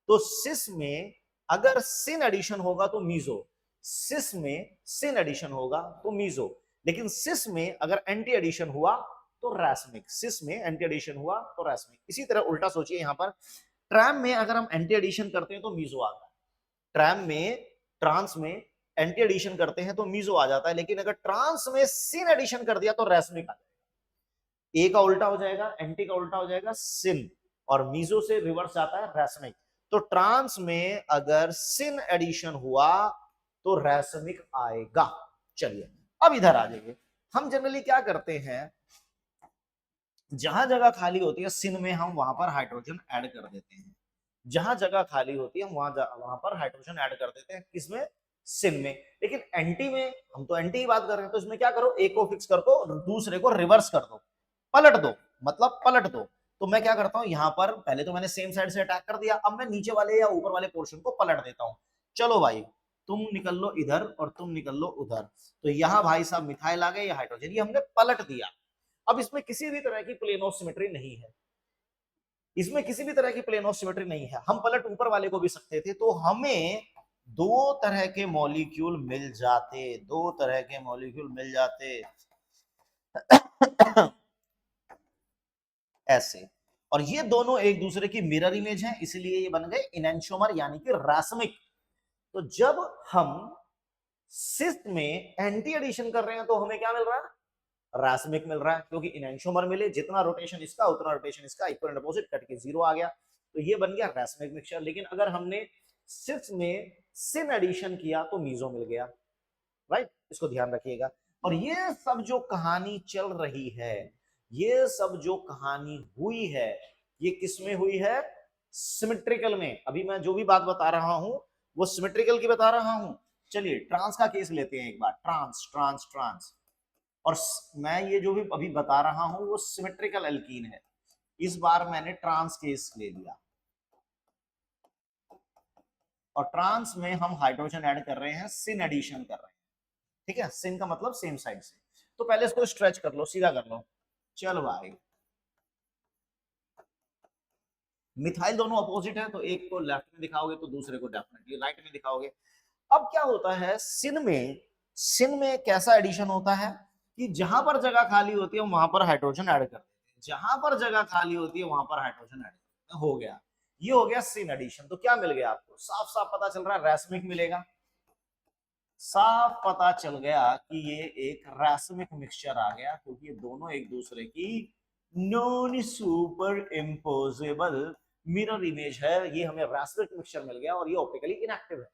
तो सिस में अगर सिन एडिशन होगा तो मीजो, सिस में सिन एडिशन होगा तो मीजो, लेकिन सिस में अगर एंटी एडिशन हुआ तो रैसमिक, सिस में एंटी एडिशन हुआ तो रैसमिक। इसी तरह उल्टा सोचिए, यहां पर ट्रैम में अगर हम एंटी एडिशन करते हैं तो मीजो आता है, ट्रैम में ट्रांस में एंटी एडिशन करते हैं तो मीजो आ जाता है, लेकिन अगर ट्रांस में सिन एडिशन कर दिया तो रैसमिक आ जाएगा, ए का उल्टा हो जाएगा, एंटी का उल्टा हो जाएगा सिन, और मीजो से रिवर्स जाता है रैसमिक। तो ट्रांस में अगर सिन एडिशन हुआ तो रैसमिक आएगा। चलिए अब इधर आ जाइए, हम जनरली क्या करते हैं, जहां जगह खाली होती है सिन में हम वहां पर हाइड्रोजन ऐड कर देते हैं, जहां जगह खाली होती है हम वहां पर हाइड्रोजन ऐड कर देते हैं, किसमें, सिन में। लेकिन एंटी में, हम तो एंटी की बात कर रहे हैं, तो इसमें क्या करो, एक को फिक्स कर दो, दूसरे को रिवर्स कर दो, पलट दो, मतलब पलट दो। तो मैं क्या करता हूं, यहां पर पहले तो मैंने सेम साइड से अटैक कर दिया, अब मैं नीचे वाले या ऊपर वाले पोर्शन को पलट देता हूं। चलो भाई तुम निकल लो इधर और तुम निकल लो उधर, तो यहां भाई साहब मिथाइल आ गए या हाइड्रोजन, ये हमने पलट दिया। अब इसमें किसी भी तरह की प्लेन ऑफ सिमेट्री नहीं है, इसमें किसी भी तरह की प्लेन ऑफ सिमेट्री नहीं है, हम पलट ऊपर वाले को भी सकते थे, तो हमें दो तरह के मॉलिक्यूल मिल जाते, दो तरह के मॉलिक्यूल मिल जाते ऐसे, और ये दोनों एक दूसरे की मिरर इमेज हैं, इसलिए ये बन गए इनैंशियोमर यानी कि रैसमिक। तो जब हम सिस में एंटी एडिशन कर रहे हैं तो हमें क्या मिल रहा है, रैसमिक मिल रहा है, क्योंकि इनैंशियोमर मिले, जितना रोटेशन इसका उतना रोटेशन इसका, इक्वल एंड अपोजिट, कट के जीरो आ गया, तो ये बन गया रैसमिक मिक्सचर। लेकिन अगर हमने सिस में सिन एडिशन किया तो मीजो मिल गया, राइट, इसको ध्यान रखिएगा। और ये सब जो कहानी चल रही है, ये सब जो कहानी हुई है, ये किसमें हुई है, सिमेट्रिकल में। अभी मैं जो भी बात बता रहा हूं वो सिमेट्रिकल की बता रहा हूं। चलिए ट्रांस का केस लेते हैं एक बार, ट्रांस ट्रांस ट्रांस, और मैं ये जो भी अभी बता रहा हूं वो सिमेट्रिकल एल्कीन है, इस बार मैंने ट्रांस केस ले लिया, और ट्रांस में हम हाइड्रोजन ऐड कर रहे हैं, सिन एडिशन कर रहे हैं, ठीक है, सिन का मतलब सेम साइड से। तो पहले इसको स्ट्रेच कर लो, सीधा कर लो, चलो भाई मिथाइल दोनों अपोजिट है, तो एक को लेफ्ट में दिखाओगे तो दूसरे को डेफिनेटली राइट में दिखाओगे। अब क्या होता है सिन में कैसा एडिशन होता है कि जहां पर जगह खाली होती है वहां पर हाइड्रोजन ऐड कर देते हैं, जहां पर जगह खाली होती है वहां पर हाइड्रोजन ऐड करते हैं। हो गया, ये हो गया सिन एडिशन। तो क्या मिल गया आपको, साफ साफ पता चल रहा है रैसमिक मिलेगा, साफ पता चल गया कि ये एक रैसमिक मिक्सचर आ गया, क्योंकि ये दोनों एक दूसरे की non super imposable mirror image है। ये हमें रैसमिक मिक्सचर मिल गया और ये ऑप्टिकली इनएक्टिव है।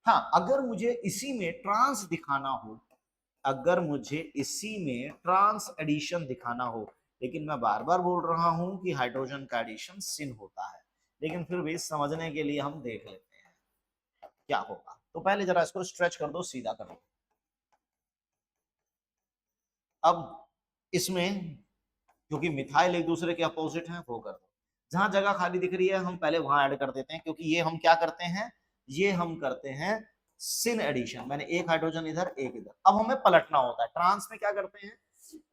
हाँ, अगर मुझे इसी में ट्रांस दिखाना हो, अगर मुझे इसी में ट्रांस एडिशन दिखाना हो, लेकिन मैं बार बार बोल रहा हूं कि हाइड्रोजन का एडिशन सिन होता है, लेकिन फिर भी समझने के लिए हम देख लेते हैं क्या होगा। तो पहले जरा इसको स्ट्रेच कर दो, सीधा कर दो। अब इसमें क्योंकि मिथाइल एक दूसरे के अपोजिट हैं, वो कर दो। जहां जगह खाली दिख रही है हम पहले वहां ऐड कर देते हैं, क्योंकि ये हम क्या करते हैं, ये हम करते हैं सिन एडिशन। मैंने एक हाइड्रोजन इधर एक इधर। अब हमें पलटना होता है। ट्रांस में क्या करते हैं,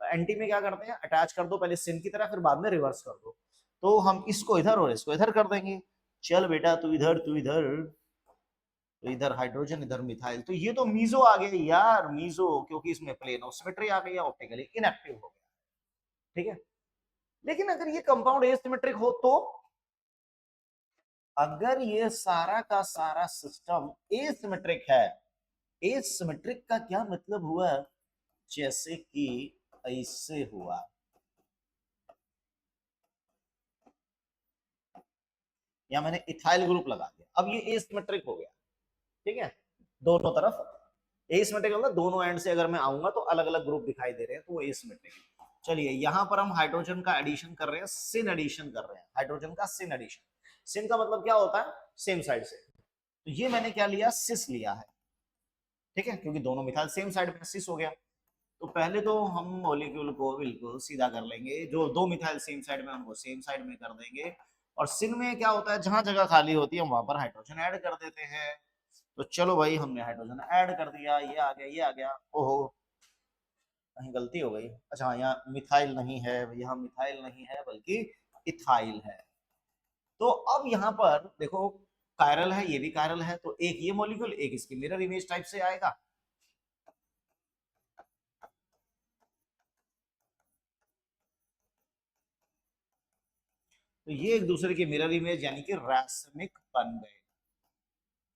एंटी में क्या करते हैं, अटैच कर दो पहले सिन की तरह, फिर बाद में रिवर्स कर दो। तो हम इसको इधर और इसको इधर कर देंगे। चल बेटा तू इधर, तू इधर, तो इधर हाइड्रोजन इधर मिथाइल। तो ये तो मीजो आ गया यार, मीजो, क्योंकि इसमें प्लेन ऑफ सिमेट्री आ गई, ऑप्टिकली इनएक्टिव हो गया। ठीक है, लेकिन अगर ये कंपाउंड एसिमेट्रिक हो तो, अगर ये सारा का सारा सिस्टम एसिमेट्रिक है, एसिमेट्रिक का क्या मतलब हुआ, जैसे कि ऐसे हुआ, या मैंने इथाइल ग्रुप लगा दिया, अब ये एसिमेट्रिक हो गया। ठीक है, दोनों तरफ एसिमेट्रिक मतलब दोनों एंड से अगर मैं आऊंगा तो अलग अलग ग्रुप दिखाई दे रहे हैं, तो वो एसिमेट्रिक है। चलिए यहां पर हम हाइड्रोजन का एडिशन कर रहे हैं, सिन एडिशन कर रहे हैं, हाइड्रोजन का सिन एडिशन। सिन का मतलब क्या होता है, सेम साइड से। तो ये मैंने क्या लिया, सिस लिया है। ठीक है, क्योंकि दोनों मिथाइल सेम साइड में, सिस हो गया। तो पहले तो हम मॉलिक्यूल को बिल्कुल सीधा कर लेंगे, जो दो मिथाइल सेम साइड में उनको सेम साइड में कर देंगे। और सिन में क्या होता है, जहां जगह खाली होती है वहां पर हाइड्रोजन ऐड कर देते हैं। तो चलो भाई, हमने हाइड्रोजन ऐड कर दिया, ये आ गया, ये आ गया। ओहो, कहीं गलती हो गई। अच्छा, यहाँ मिथाइल नहीं है, यहाँ मिथाइल नहीं है बल्कि इथाइल है। तो अब यहाँ पर देखो, कायरल है, ये भी कायरल है, तो एक ये मॉलिक्यूल एक इसकी मिरर इमेज टाइप से आएगा। तो ये एक दूसरे के मिरर इमेज यानी कि रैसमिक बन गए।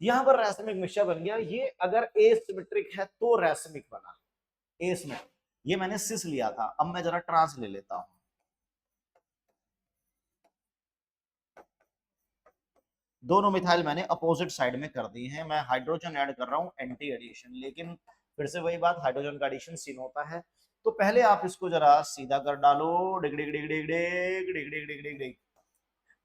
यहां पर रैसमिक मिक्सचर बन गया। ये अगर एसिमेट्रिक है तो रैसमिक बना, एसिमेट्रिक। ये मैंने सिस लिया था, अब मैं जरा ट्रांस ले लेता हूं। दोनों मिथाइल मैंने अपोजिट साइड में कर दी हैं। मैं हाइड्रोजन ऐड कर रहा हूं एंटी एडिशन, लेकिन फिर से वही बात, हाइड्रोजन का एडिशन सिन होता है। तो पहले आप इसको जरा सीधा कर डालो, डिग डिग डिग डिग डिग डिग डिग डिग डिग डिग।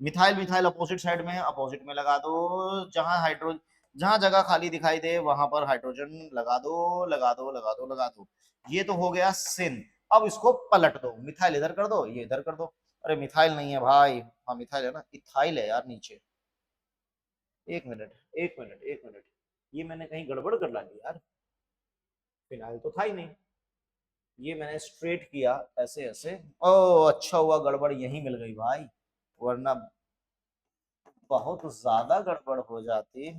मिथाइल मिथाइल अपोजिट साइड में है, अपोजिट में लगा दो। जहां हाइड्रो जहां जगह खाली दिखाई दे वहां पर हाइड्रोजन लगा दो, लगा दो, लगा दो, लगा दो। ये तो हो गया सिन। अब इसको पलट दो, मिथाइल इधर कर दो, ये इधर कर दो। अरे मिथाइल नहीं है भाई, हाँ मिथाइल है ना, इथाइल है यार नीचे। एक मिनट, एक मिनट, एक मिनट, ये मैंने कहीं गड़बड़ कर डाली यार, फिनाइल तो था ही नहीं। ये मैंने स्ट्रेट किया ऐसे ऐसे। ओ अच्छा हुआ गड़बड़ यहीं मिल गई भाई, वरना बहुत ज्यादा गड़बड़ हो जाती।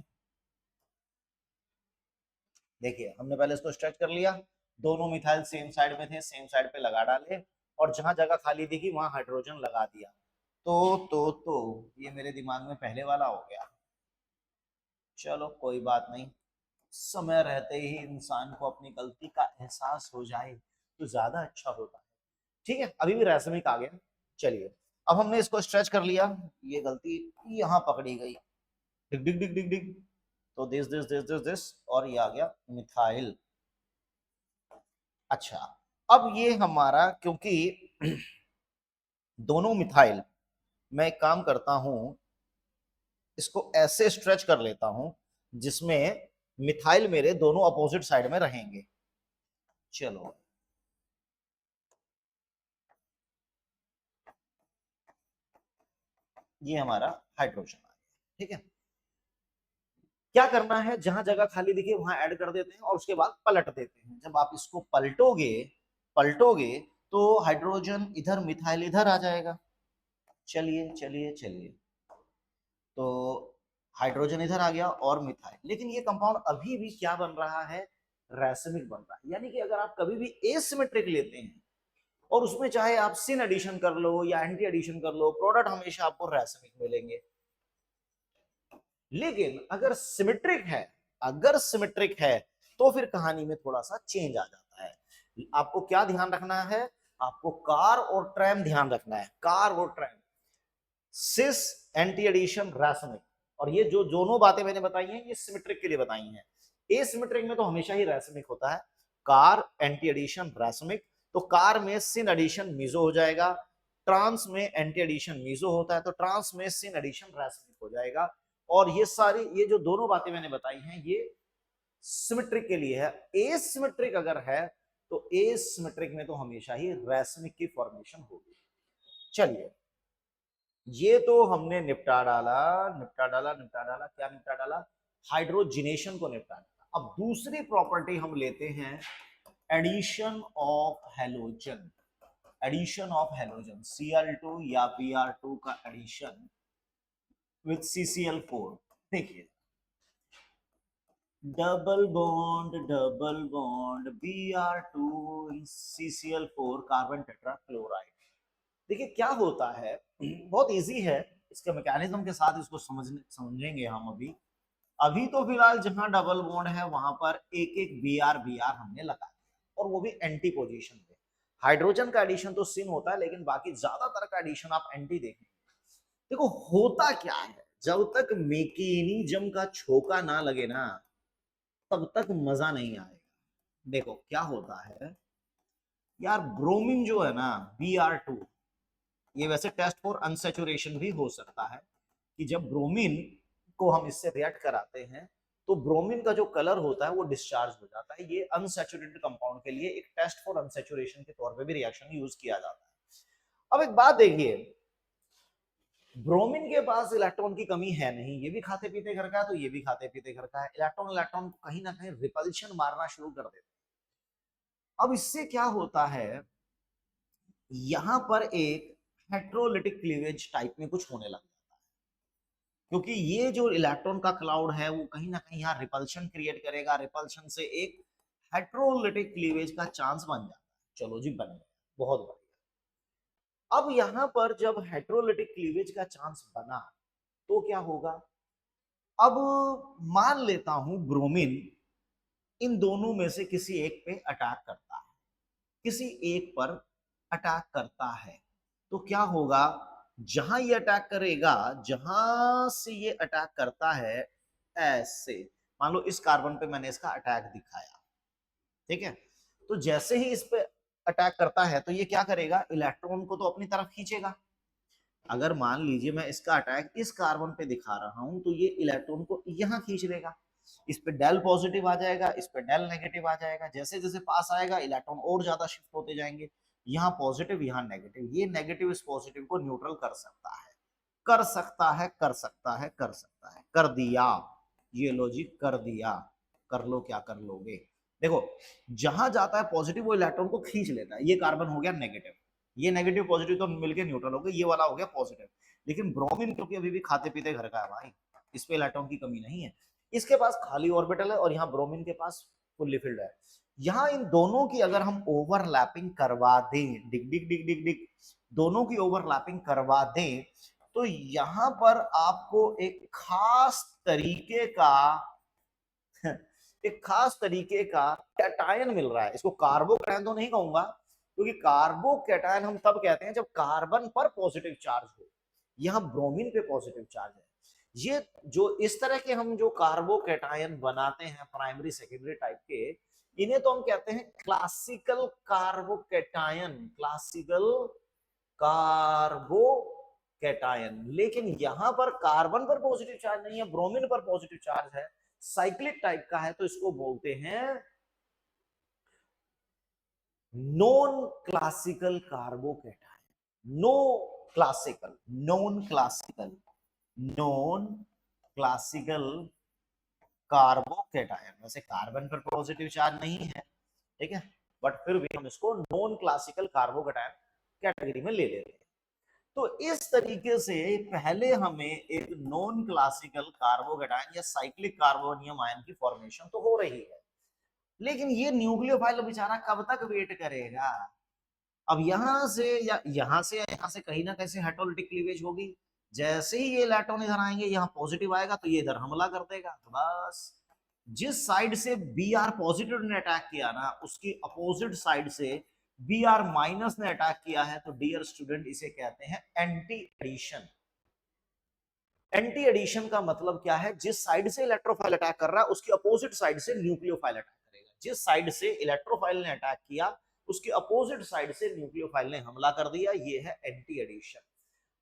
देखिए हमने पहले इसको स्ट्रेच कर लिया, दोनों मिथाइल सेम साइड में थे, सेम साइड पे लगा डाले, और जहां जगह खाली दिखी वहां हाइड्रोजन लगा दिया। तो ये मेरे दिमाग में पहले वाला हो गया। चलो कोई बात नहीं, समय रहते ही इंसान को अपनी गलती का एहसास हो जाए तो ज्यादा अच्छा होता है। ठीक है, अभी भी रैसमिक आ गया। चलिए, अब हमने इसको स्ट्रेच कर लिया, ये गलती यहाँ पकड़ी गई, डिग डिग डिग डिग डिग। तो दिस और ये आ गया मिथाइल। अच्छा, अब ये हमारा, क्योंकि दोनों मिथाइल, मैं एक काम करता हूं, इसको ऐसे स्ट्रेच कर लेता हूं जिसमें मिथाइल मेरे दोनों अपोजिट साइड में रहेंगे। चलो, ये हमारा हाइड्रोजन आ गया। ठीक है, क्या करना है, जहां जगह खाली दिखे वहां ऐड कर देते हैं और उसके बाद पलट देते हैं। जब आप इसको पलटोगे पलटोगे तो हाइड्रोजन इधर, मिथाइल इधर आ जाएगा। चलिए चलिए चलिए, तो हाइड्रोजन इधर आ गया और मिथाइल, लेकिन ये कंपाउंड अभी भी क्या बन रहा है, रैसमिक बन रहा है। यानी कि अगर आप कभी भी एसिमेट्रिक लेते हैं और उसमें चाहे आप सिन एडिशन कर लो या एंटी एडिशन कर लो, प्रोडक्ट हमेशा आपको रैसमिक मिलेंगे। लेकिन अगर सिमेट्रिक है, अगर सिमेट्रिक है तो फिर कहानी में थोड़ा सा चेंज आ जाता है। आपको क्या ध्यान रखना है, आपको कार और ट्रैम ध्यान रखना है, कार और ट्रैम, सिस, एंटी एडिशन, रैसमिक। और ये जो दोनों बातें मैंने बताई हैं ये सिमेट्रिक के लिए बताई हैं। एसिमेट्रिक में तो हमेशा ही रैसमिक होता है, कार, एंटी एडिशन, रैसमिक। तो कार में सिन एडिशन मीजो हो जाएगा, ट्रांस में एंटी एडिशन मीजो होता है, तो ट्रांस में सिन एडिशन रैसमिक हो जाएगा। और ये सारी, ये जो दोनों बातें मैंने बताई हैं ये सिमेट्रिक के लिए है। एसिमेट्रिक अगर है तो एसिमेट्रिक में तो हमेशा ही रैसमिक की फॉर्मेशन होगी। चलिए, ये तो हमने निपटा डाला, क्या निपटा डाला, हाइड्रोजिनेशन को निपटा डाला। अब दूसरी प्रॉपर्टी हम लेते हैं, addition of halogen. Addition of halogen, Cl2 या Br2 का एडिशन विथ CCl4। देखिए, double bond Br2 CCl4 carbon tetrachloride. देखिए क्या होता है, बहुत इजी है, इसके मैकेनिज्म के साथ इसको समझेंगे हम। अभी अभी तो फिलहाल जहां डबल बॉन्ड है वहां पर एक एक Br हमने लगा दिया, और वो भी एंटी पोजीशन पे। हाइड्रोजन का एडिशन तो सिन होता है, लेकिन बाकी ज्यादातर का एडिशन आप एंटी देखेंगे। देखो होता क्या है, जब तक मैकेनिज्म का छोका ना लगे ना तब तक मजा नहीं आएगा। देखो क्या होता है यार, ब्रोमीन जो है ना, Br2, ये वैसे टेस्ट फॉर अनसेचुरेशन भी हो सकता है कि जब ब्रोमीन को हम इससे रिएक्ट कराते हैं तो ब्रोमीन का जो कलर होता है वो डिस्चार्ज हो जाता है। ये अनसेचुरेटेड कंपाउंड के लिए एक टेस्ट फॉर अनसेचुरेशन के तौर पे भी रिएक्शन यूज किया जाता है। अब एक बात देखिए, ब्रोमीन के पास इलेक्ट्रॉन की कमी है नहीं, ये भी खाते पीते घर का है तो ये भी खाते पीते घर का है। इलेक्ट्रॉन इलेक्ट्रॉन को कहीं ना कहीं रिपल्शन मारना शुरू कर देते हैं। अब इससे क्या होता है, यहां पर एक हेट्रोलिटिक क्लीवेज टाइप में कुछ होने लगा, क्योंकि ये जो इलेक्ट्रॉन का क्लाउड है वो कहीं ना कहीं यहाँ रिपल्शन क्रिएट करेगा, रिपल्शन से एक हेट्रोलिटिक क्लीवेज का चांस बन जाता है। चलो जी, बन गया, बहुत बढ़िया। अब यहां पर जब हेट्रोलिटिक क्लीवेज का चांस बना तो क्या होगा, अब मान लेता हूं ब्रोमीन इन दोनों में से किसी एक पे अटैक करता है, किसी एक पर अटैक करता है, तो क्या होगा, जहां ये अटैक करेगा, जहां से ये अटैक करता है, ऐसे मान लो इस कार्बन पे मैंने इसका अटैक दिखाया, ठीक है, तो जैसे ही इस पे अटैक करता है तो ये क्या करेगा, इलेक्ट्रॉन को तो अपनी तरफ खींचेगा। अगर मान लीजिए मैं इसका अटैक इस कार्बन पे दिखा रहा हूं तो ये इलेक्ट्रॉन को यहां खींच लेगा, इस पे डेल पॉजिटिव आ जाएगा, इस पे डेल नेगेटिव आ जाएगा। जैसे जैसे पास आएगा इलेक्ट्रॉन और ज्यादा शिफ्ट होते जाएंगे, यहाँ पॉजिटिव यहाँ नेगेटिव, ये नेगेटिव इस पॉजिटिव को न्यूट्रल कर सकता है, कर सकता है, कर सकता है, कर सकता है, कर दिया, ये लॉजिक कर दिया, कर लो क्या कर लोगे। देखो जहां जाता है पॉजिटिव वो इलेक्ट्रॉन को खींच लेता है, ये कार्बन हो गया नेगेटिव, ये नेगेटिव पॉजिटिव तो मिलकर न्यूट्रल हो गया, ये वाला हो गया पॉजिटिव। लेकिन ब्रोमीन क्योंकि अभी भी खाते पीते घर का है भाई, इस पे इलेक्ट्रॉन की कमी नहीं है, इसके पास खाली ऑर्बिटल है और यहाँ ब्रोमीन के पास फुल्ली फिल्ड है। यहाँ इन दोनों की अगर हम ओवरलैपिंग करवा दें, डिग डिग डिग डिग डिग, दोनों की ओवरलैपिंग करवा दें तो यहाँ पर आपको एक खास तरीके का एक खास तरीके का कैटायन मिल रहा है। इसको कार्बोकैटायन तो नहीं कहूंगा, क्योंकि कार्बोकैटायन हम तब कहते हैं जब कार्बन पर पॉजिटिव चार्ज हो, यहाँ ब्रोमीन पे पॉजिटिव चार्ज है। ये जो इस तरह के हम जो कार्बोकैटायन बनाते हैं प्राइमरी सेकेंडरी टाइप के, इन्हें तो हम कहते हैं क्लासिकल कार्बोकैटायन, क्लासिकल कार्बोकैटायन। लेकिन यहां पर कार्बन पर पॉजिटिव चार्ज नहीं है, ब्रोमीन पर पॉजिटिव चार्ज है, साइक्लिक टाइप का है, तो इसको बोलते हैं non classical carbocation. No classical, non classical, non classical carbocation. वैसे कार्बन पर पॉजिटिव चार्ज नहीं है, ठीक है, बट फिर भी हम इसको नॉन क्लासिकल कार्बोकैटायन कैटेगरी में ले लेते हैं। तो इस तरीके से पहले हमें एक नॉन क्लासिकल कार्बोकेटायन या साइक्लिक कार्बोनियम आयन की फॉर्मेशन तो हो रही है, लेकिन ये न्यूक्लियोफाइल बेचारा कब तक वेट करेगा। अब यहां से या यहां से कहीं ना कहीं हेटेरोलिटिक क्लीवेज होगी। जैसे ही ये इलेक्ट्रॉन इधर आएंगे, यहाँ पॉजिटिव आएगा तो ये इधर हमला कर देगा। तो बस जिस साइड से बी आर पॉजिटिव ने अटैक किया ना, उसकी अपोजिट साइड से बी आर माइनस ने अटैक किया है, तो डियर स्टूडेंट इसे कहते हैं एंटी एडिशन। एंटी एडिशन का मतलब क्या है? जिस साइड से इलेक्ट्रोफाइल अटैक कर रहा है उसकी अपोजिट साइड से न्यूक्लियोफाइल अटैक करेगा। जिस साइड से इलेक्ट्रोफाइल ने अटैक किया उसकी अपोजिट साइड से न्यूक्लियोफाइल ने हमला कर दिया। ये है एंटी एडिशन।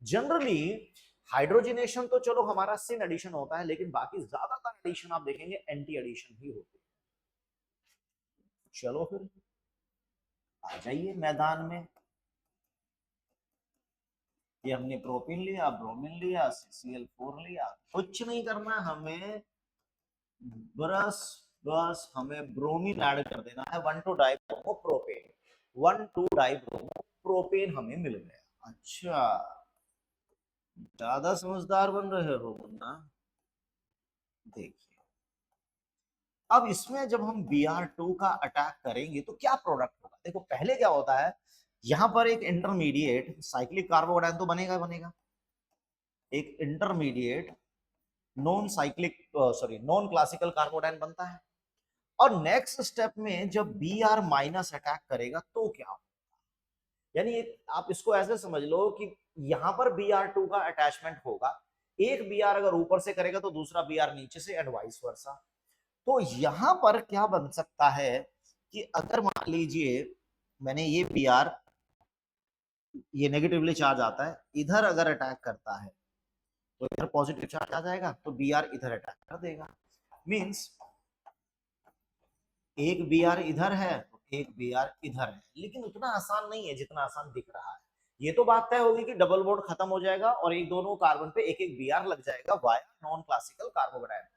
जनरली हाइड्रोजनेशन तो चलो हमारा सिन एडिशन होता है, लेकिन बाकी ज्यादातर एडिशन आप देखेंगे एंटी एडिशन ही होती है। चलो फिर आ जाइए मैदान में। ये हमने प्रोपिन लिया, ब्रोमीन लिया, CCl4 लिया। कुछ नहीं करना हमें, बस हमें ब्रोमीन ऐड कर देना है। 1,2-डाइब्रोमोप्रोपेन, 1,2-डाइब्रोमोप्रोपेन हमें मिल गया। अच्छा, ज्यादा समझदार बन रहे हो मुन्ना। देखिए अब इसमें जब हम Br2 का अटैक करेंगे तो क्या प्रोडक्ट होगा। देखो पहले क्या होता है, यहां पर एक इंटरमीडिएट साइक्लिक कार्बोकेटायन तो बनेगा। एक intermediate non cyclic non classical carbocation बनता है। और नेक्स्ट स्टेप में जब Br माइनस अटैक करेगा तो क्या होगा, यानी आप इसको ऐसे समझ लो कि यहां पर Br2 का अटैचमेंट होगा। एक Br अगर ऊपर से करेगा तो दूसरा Br नीचे से, एंड वाइस वर्सा। तो यहां पर क्या बन सकता है कि अगर मान लीजिए मैंने ये Br, ये नेगेटिवली चार्ज आता है, इधर अगर अटैक करता है तो इधर पॉजिटिव चार्ज आ जाएगा, तो Br इधर अटैक कर देगा। मींस एक Br इधर है तो एक Br इधर है, लेकिन उतना आसान नहीं है जितना आसान दिख रहा है। ये तो बात तय होगी कि डबल बॉन्ड खत्म हो जाएगा और एक दोनों कार्बन पे एक एक Br लग जाएगा वाया नॉन क्लासिकल कार्बोकेटायन।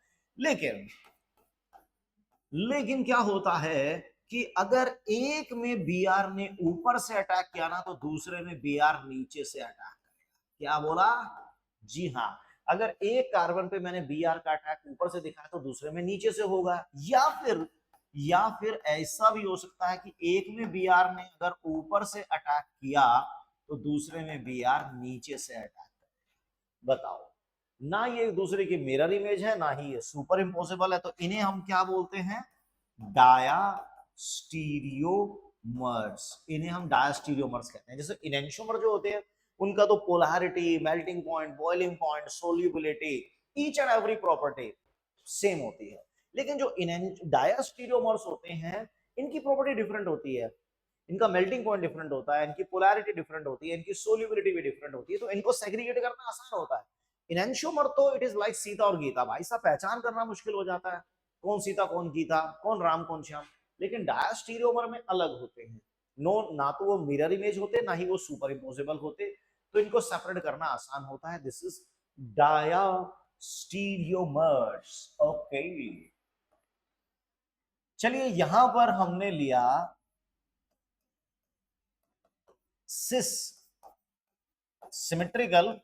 लेकिन क्या होता है कि अगर एक में Br ने ऊपर से अटैक किया ना, तो दूसरे में Br नीचे से अटैक करेगा। क्या बोला? जी हाँ, अगर एक कार्बन पे मैंने Br का अटैक ऊपर से दिखाया तो दूसरे में नीचे से होगा। या फिर ऐसा भी हो सकता है कि एक में Br ने अगर ऊपर से अटैक किया तो दूसरे में Br नीचे से अटैक करेगा। बताओ, ना ये एक दूसरे की मिरर इमेज है, ना ही ये सुपर इम्पोसिबल है। तो इन्हें हम क्या बोलते हैं? डायास्टीरियोमर्स। इन्हें हम डायास्टीरियोमर्स कहते हैं। जैसे इनेंशियोमर जो होते हैं उनका तो polarity, melting point, boiling point, solubility, each and every property same होती है। लेकिन जो डायास्टीरियोमर्स होते हैं इनकी प्रॉपर्टी डिफरेंट होती है। इनका मेल्टिंग पॉइंट डिफरेंट होता है, इनकी पोलैरिटी डिफरेंट होती है, इनकी सोल्यूबिलिटी भी डिफरेंट होती है। तो इनको सेग्रीगेट करना आसान होता है। इनेंशियोमर तो इट इज लाइक सीता और गीता, भाई साहब पहचान करना मुश्किल हो जाता है, कौन सीता कौन गीता, कौन राम कौन श्याम। लेकिन डायास्टीरियोमर में अलग होते हैं। नो, ना तो वो मिरर इमेज होते, ना ही वो सुपर इम्पोसिबल होते, तो इनको सेपरेट करना आसान होता है। This is डायास्टीरियोमर्स। ओके, चलिए यहां पर हमने लिया सिस सिमेट्रिकल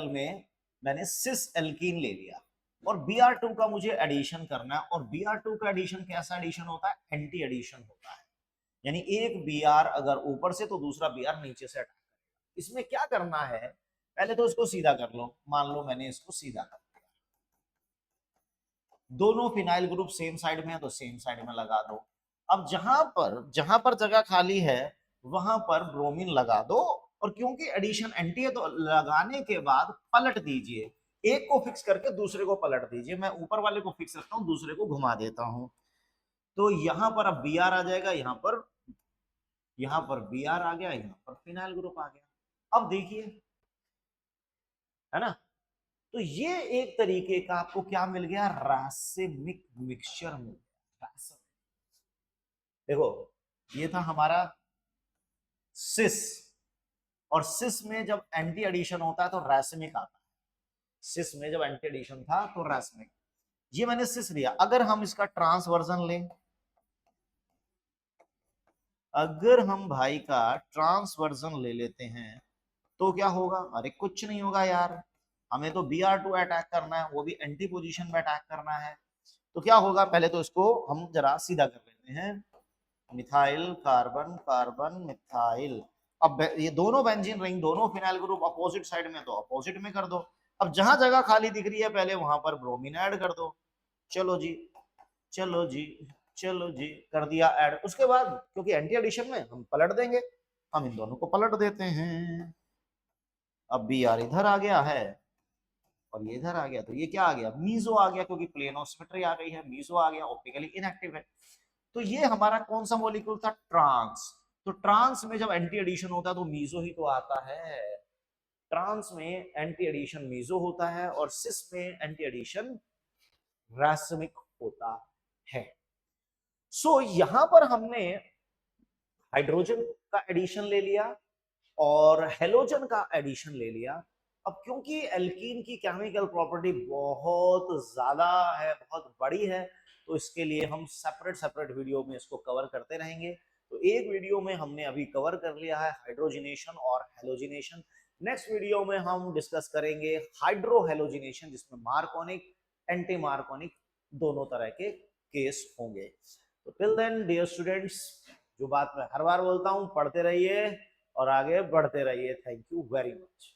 में मैंने सिस एल्कीन ले लिया, और Br2 का मुझे एडिशन करना है। और Br2 का एडिशन कैसा एडिशन होता है? एंटी एडिशन होता है। यानी एक Br अगर ऊपर से तो दूसरा Br नीचे से अटैक करेगा। इसमें क्या करना है, पहले तो इसको सीधा कर लो। मान लो मैंने इसको सीधा कर दिया, दोनों फिनाइल ग्रुप सेम साइड में है तो सेम साइड में लगा दो। अब जहां पर जगह खाली है वहां पर ब्रोमीन लगा दो। और क्योंकि एडिशन एंटी है तो लगाने के बाद पलट दीजिए, एक को फिक्स करके दूसरे को पलट दीजिए। मैं ऊपर वाले को फिक्स रखता हूं, दूसरे को घुमा देता हूं। तो यहां पर अब Br आ जाएगा, यहां पर Br आ गया, यहां पर फिनाइल ग्रुप आ गया। अब देखिए, है ना, तो ये एक तरीके का आपको क्या मिल गया? रासिमिक मिक्सचर मिल गया। देखो ये था हमारा सिस, और सिस में जब एंटी एडिशन होता है तो रैसिमिक आता है। सिस में जब एंटी एडिशन था तो रैसिमिक। ये मैंने सिस लिया। अगर हम इसका ट्रांस वर्जन लें, अगर हम भाई का ट्रांस वर्जन ले लेते हैं तो क्या होगा? अरे कुछ नहीं होगा यार, हमें तो Br2 अटैक करना है, वो भी एंटी पोजीशन में अटैक करना है। तो क्या होगा, पहले तो इसको हम जरा सीधा कर लेते हैं, मिथाइल कार्बन कार्बन मिथाइल। अब ये दोनों बेंजीन रिंग, दोनों फिनाइल ग्रुप अपोजिट साइड में, तो अपोजिट में कर दो। अब जहां जगह खाली दिख रही है पहले वहां पर ब्रोमीन ऐड कर दो। चलो जी, चलो जी, चलो जी, कर दिया ऐड। उसके बाद क्योंकि एंटी एडिशन में हम पलट देंगे, हम इन दोनों को पलट देते हैं। अब बी आर इधर आ गया है और ये इधर आ गया, तो ये क्या आ गया? मीजो आ गया, क्योंकि प्लेनोसिमेट्री आ गई है, मीजो आ गया, ऑप्टिकली इनएक्टिव है। तो ये हमारा कौन सा मॉलिक्यूल था? ट्रांस। तो ट्रांस में जब एंटी एडिशन होता है तो मीजो ही तो आता है। ट्रांस में एंटी एडिशन मीजो होता है और सिस में एंटी एडिशन रैसमिक होता है। सो यहां पर हमने हाइड्रोजन का एडिशन ले लिया और हेलोजन का एडिशन ले लिया। अब क्योंकि एल्कीन की केमिकल प्रॉपर्टी बहुत ज्यादा है, बहुत बड़ी है, तो इसके लिए हम सेपरेट सेपरेट वीडियो में इसको कवर करते रहेंगे। तो एक वीडियो में हमने अभी कवर कर लिया है हाइड्रोजिनेशन और हेलोजिनेशन। नेक्स्ट वीडियो में हम डिस्कस करेंगे हाइड्रोहेलोजिनेशन, जिसमें मार्कोनिक, एंटी मार्कोनिक दोनों तरह के केस होंगे। तो टिल देन डियर स्टूडेंट्स, जो बात मैं हर बार बोलता हूं, पढ़ते रहिए और आगे बढ़ते रहिए। Thank you very much.